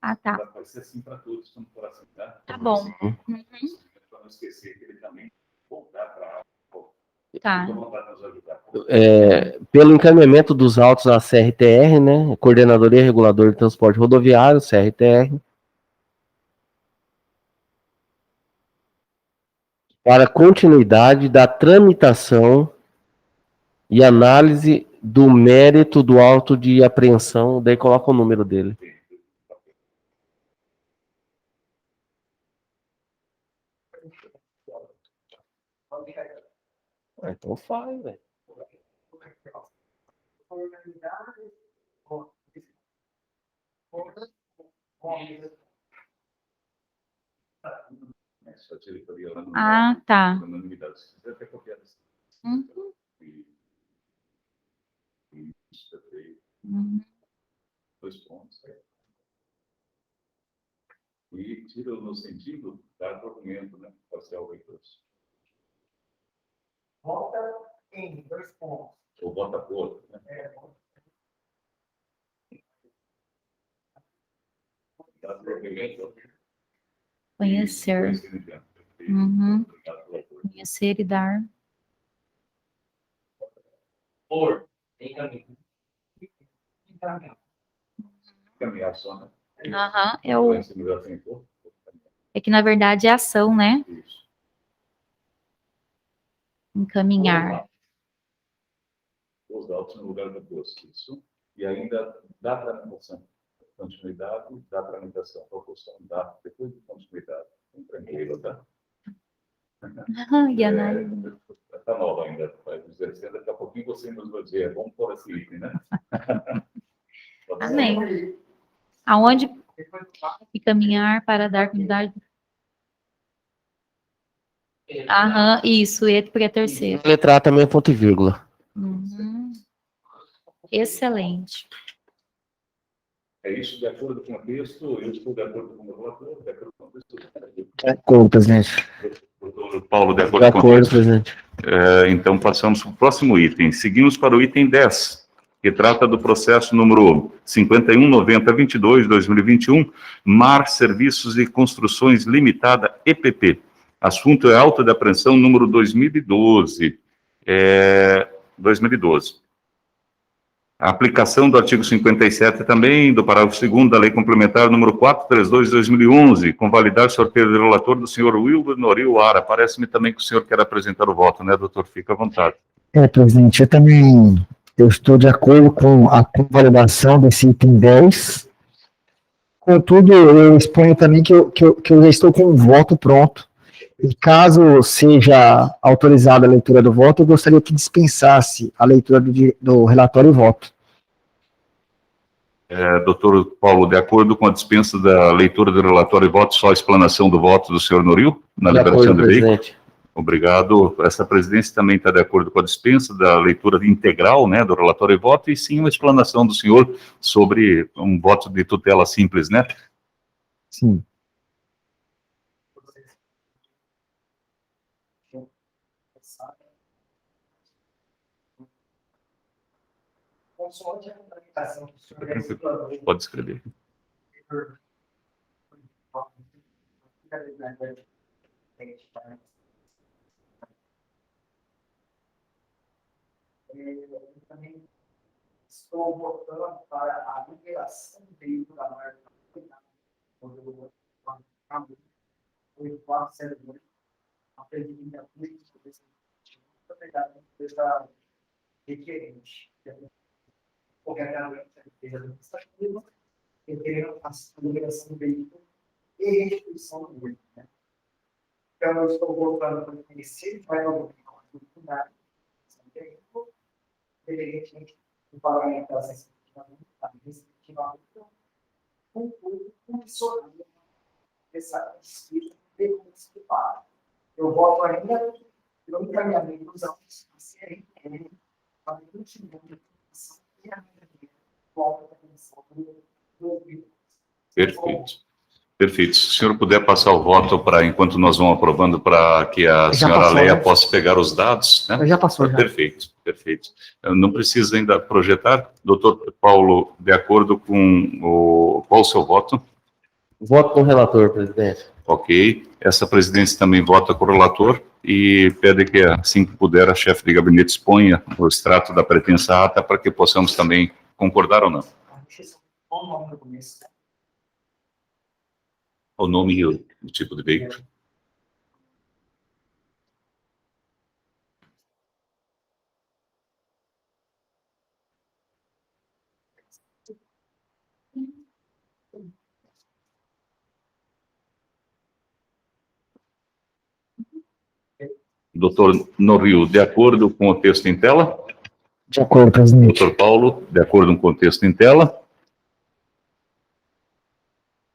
Ah, tá. Vai ser assim para todos, quando for assim, tá? Tá bom. Para não esquecer que ele também voltar para... Tá. Pelo encaminhamento dos autos à CRTR, né, Coordenadoria Reguladora de Transporte Rodoviário, CRTR, para continuidade da tramitação e análise do mérito do auto de apreensão, daí coloca o número dele. Então faz, velho. Essa diretoria lá não Ah, dá tá. unanimidade. Se quiser, até copiar essa. Uhum, Isso, perfeito. uhum. 2 pontos. E tira no sentido dar documento, né? Parcial recurso. Volta em 2 pontos. Ou bota por outro, né? Dá provimento. Conhecer. Conhecimento. Uhum. Obrigado pelo apoio. Conhecer e dar. Por caminhar só, né? Aham, Vai ser melhor sem for. é que na verdade é ação, né? Isso. Encaminhar. Os dados no lugar do posto. Isso. E ainda dá tramitação. Continuidade da tramitação. Proporção da depois de continuidade. Tranquilo, tá? E análise. Está nova ainda. Vai dizer, daqui a pouquinho você nos vai dizer, vamos pôr esse item, né? Amém. Aonde encaminhar para dar continuidade? Aham, isso, e porque é terceiro. Letra A também é ponto e vírgula. Uhum. Excelente. É isso, de acordo com o texto, eu estou de acordo com o relator, de acordo com o texto. De acordo, presidente. Doutor Paulo, de De acordo com o acordo, texto. presidente. Então, passamos para o próximo item. Seguimos para o item 10, que trata do processo número 519022-2021, MAR Serviços e Construções Limitada, EPP. Assunto é auto de apreensão número 2012. 2012. A aplicação do artigo 57 também, do parágrafo 2º da Lei Complementar número 432 de 2011, com validade sorteio do relator do senhor Wilber Noril Ara. Parece-me também que o senhor quer apresentar o voto, né, doutor? Fica à vontade. Presidente, eu estou de acordo com a convalidação desse item 10. Contudo, eu exponho também que eu já estou com o voto pronto. E caso seja autorizada a leitura do voto, eu gostaria que dispensasse a leitura do relatório e voto. Doutor Paulo, de acordo com a dispensa da leitura do relatório e voto, só a explanação do voto do senhor Noril na De liberação acordo, do veículo? presidente. Obrigado. Essa presidência também está de acordo com a dispensa da leitura integral, né, do relatório e voto, e sim uma explanação do senhor sobre um voto de tutela simples, né? Sim. Pode escrever. Também estou votando para a liberação do veículo da marca 8402, a presidência política desse dessa requerente. Corretamente, a defesa administrativa, requerendo a liberação do veículo e restituição do veículo. Então, eu estou votando para conhecer, vai dar uma oportunidade evidentemente, o pagamento das respectivamente, com tudo condicionado essa despesa participar. Eu voto ainda pelo encaminhamento dos autos a serem para o último de aplicação e a volta da comissão do Perfeito. Perfeito. Se o senhor puder passar o voto para, enquanto nós vamos aprovando, para que a senhora passou, Leia né? possa pegar os dados, né? Já passou, já. Perfeito, perfeito. Não precisa ainda projetar. Doutor Paulo, de acordo com qual o seu voto? Voto com o relator, presidente. Ok. Essa presidência também vota com o relator e pede que, assim que puder, a chefe de gabinete exponha o extrato da pretensa ata para que possamos também concordar ou não. O nome e o tipo de veículo. Doutor Norio, de acordo com o texto em tela? De acordo, presidente. Doutor Paulo, de acordo com o texto em tela?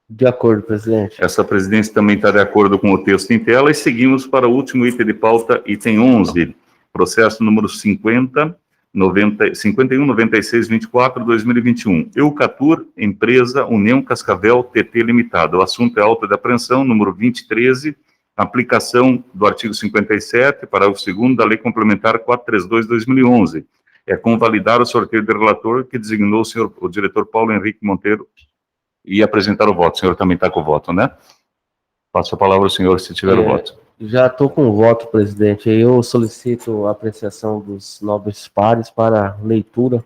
De acordo, presidente. Essa presidência também está de acordo com o texto em tela e seguimos para o último item de pauta, item 11, processo número 519624/2021. Eucatur, empresa União Cascavel TT Limitada. O assunto é auto de apreensão, número 2013, aplicação do artigo 57, parágrafo 2º da Lei Complementar 432/2011. É convalidar o sorteio de relator que designou o diretor Paulo Henrique Monteiro e apresentar o voto. O senhor também está com o voto, né? Passo a palavra ao senhor, se tiver o voto. Já estou com o voto, presidente. Eu solicito a apreciação dos nobres pares para leitura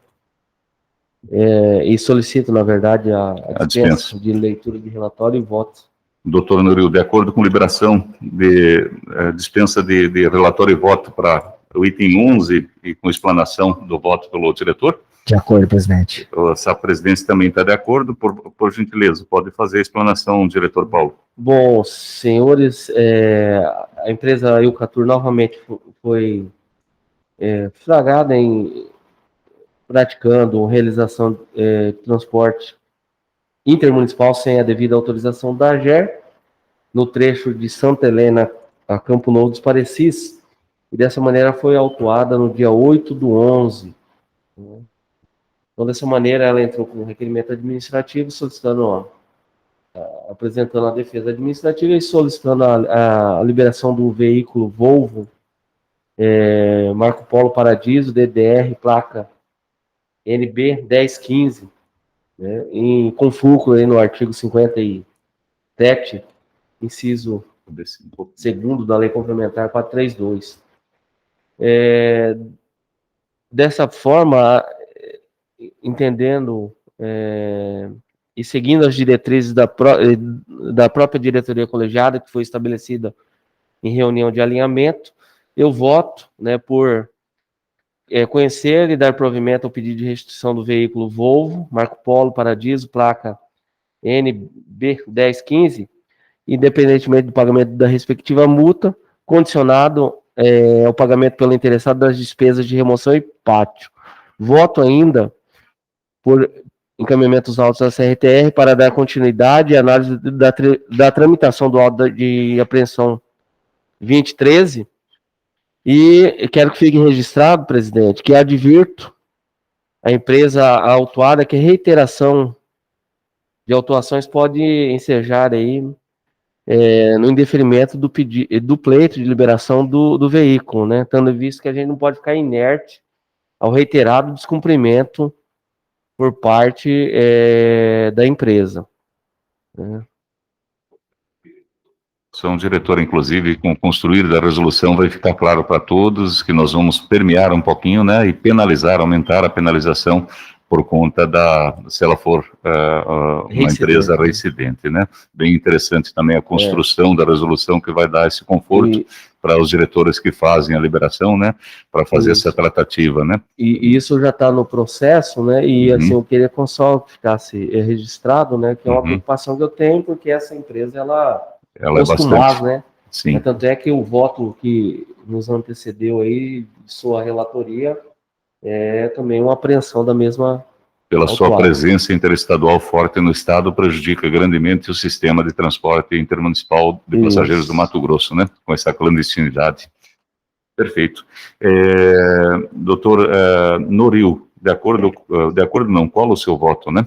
e solicito, na verdade, a dispensa de leitura de relatório e voto. Doutor Norio, de acordo com liberação de dispensa de relatório e voto para o item 11 e com explanação do voto pelo diretor? De acordo, presidente. Essa presidência também está de acordo, por gentileza, pode fazer a explanação, diretor Paulo. Bom, senhores, a empresa Eucatur novamente foi flagrada em praticando realização de transporte intermunicipal sem a devida autorização da AGER, no trecho de Santa Helena a Campo Novo dos Parecis, e dessa maneira foi autuada no dia 8/11. Então, dessa maneira, ela entrou com um requerimento administrativo, solicitando, apresentando a defesa administrativa e solicitando a liberação do veículo Volvo Marco Polo Paradiso, DDR, placa NB 1015, né, com fulcro aí no artigo 57, inciso 2º da Lei Complementar 432. Dessa forma, entendendo e seguindo as diretrizes da própria diretoria colegiada, que foi estabelecida em reunião de alinhamento, eu voto, né, por conhecer e dar provimento ao pedido de restituição do veículo Volvo, Marco Polo Paradiso, placa NB 1015, independentemente do pagamento da respectiva multa, condicionado ao pagamento pelo interessado das despesas de remoção e pátio. Voto ainda por encaminhamentos autos da CRTR para dar continuidade à análise da tramitação do auto de apreensão 2013, e quero que fique registrado, presidente, que advirto a empresa autuada que a reiteração de autuações pode ensejar aí no indeferimento do pleito de liberação do veículo, né? Tendo visto que a gente não pode ficar inerte ao reiterado descumprimento por parte da empresa, né? São diretor, inclusive, com o construir da resolução vai ficar claro para todos que nós vamos permear um pouquinho, né, e penalizar, aumentar a penalização por conta se ela for uma empresa reincidente, né? Bem interessante também a construção da resolução que vai dar esse conforto para os diretores que fazem a liberação, né, para fazer essa tratativa, né? E isso já está no processo, né? E assim, eu queria que só ficasse registrado, né, que é uma preocupação que eu tenho, porque essa empresa, ela é bastante, né? Sim. Tanto é que o voto que nos antecedeu aí, de sua relatoria, é também uma apreensão da mesma. Pela sua presença interestadual forte no estado, prejudica grandemente o sistema de transporte intermunicipal de passageiros do Mato Grosso, né? Com essa clandestinidade. Perfeito. Doutor Norio, de acordo não, qual o seu voto, né?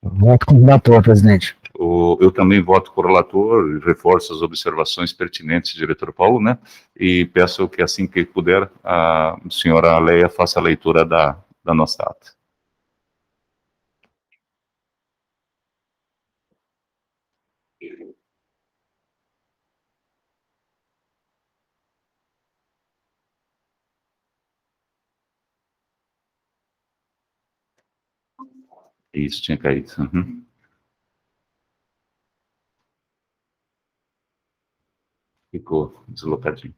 Voto com o relator, presidente. Eu também voto com o relator e reforço as observações pertinentes, diretor Paulo, né? E peço que, assim que puder, a senhora Leia faça a leitura da nossa ata. Isso, tinha caído. Ficou deslocadinho.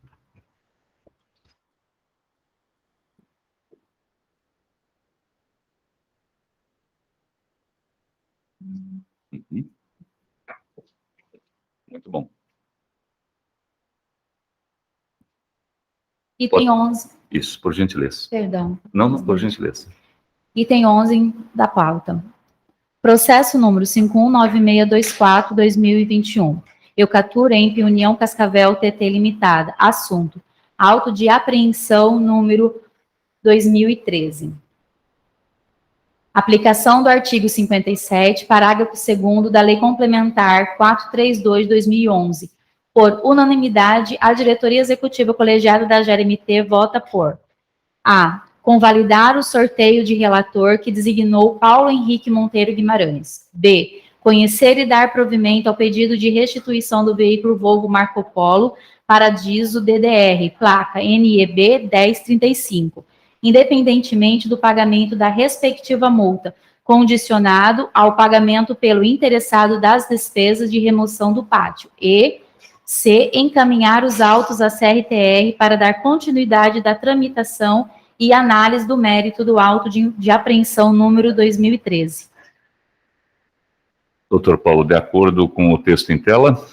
Muito bom. Item 11, Isso, por gentileza. perdão. Não, por gentileza. Item 11 da pauta. Processo número 519624/2021. Eucatur Emp União Cascavel TT Limitada. Assunto: auto de apreensão número 2013. Aplicação do artigo 57, parágrafo 2º da Lei Complementar 432/2011. Por unanimidade, a diretoria executiva colegiada da GERMT vota por: a. Convalidar o sorteio de relator que designou Paulo Henrique Monteiro Guimarães. B. Conhecer e dar provimento ao pedido de restituição do veículo Volvo Marco Polo Paradiso DDR, placa NEB 1035, independentemente do pagamento da respectiva multa, condicionado ao pagamento pelo interessado das despesas de remoção do pátio. E C. Encaminhar os autos à CRTR para dar continuidade da tramitação e análise do mérito do auto de apreensão número 2013. Doutor Paulo, de acordo com o texto em tela?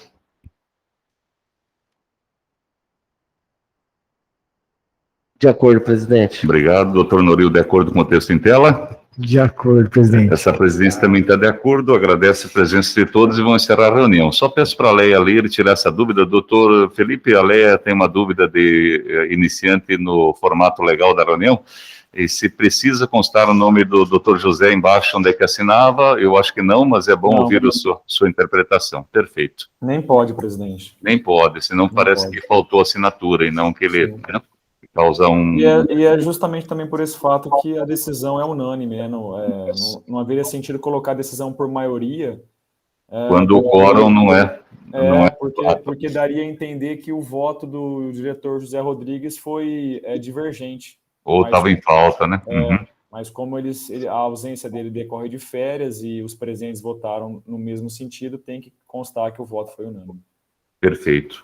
De acordo, presidente. Obrigado. Doutor Noril, de acordo com o texto em tela? De acordo, presidente. Essa presidência também está de acordo, agradece a presença de todos e vão encerrar a reunião. Só peço para a Leia ler e tirar essa dúvida. Doutor Felipe, a Leia tem uma dúvida de iniciante no formato legal da reunião, e se precisa constar o nome do doutor José embaixo onde é que assinava, eu acho que não, mas é bom ouvir sua interpretação. Perfeito. Nem pode, presidente. Nem pode, senão parece que faltou assinatura e não que ele... Né, causa um... E é justamente também por esse fato que a decisão é unânime, né? Não haveria sentido colocar a decisão por maioria. Quando o quórum não é porque daria a entender que o voto do diretor José Rodrigues foi divergente. Ou estava em falta, né? Mas como a ausência dele decorre de férias e os presentes votaram no mesmo sentido, tem que constar que o voto foi unânime. Perfeito.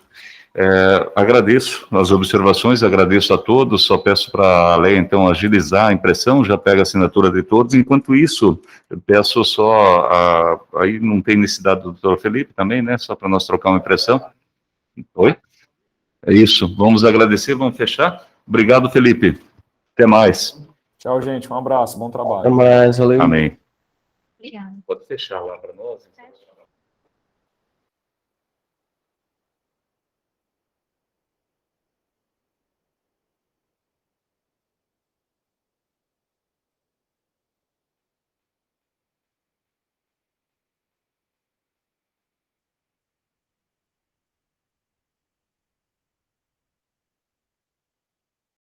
Agradeço as observações, agradeço a todos, só peço para a Leia, então, agilizar a impressão, já pega a assinatura de todos. Enquanto isso, eu peço só, aí não tem necessidade do doutor Felipe também, né, só para nós trocar uma impressão. Oi? É isso, vamos agradecer, vamos fechar. Obrigado, Felipe. Até mais. Tchau, gente, um abraço, bom trabalho. Até mais, valeu. Amém. Obrigada. Pode fechar lá para nós.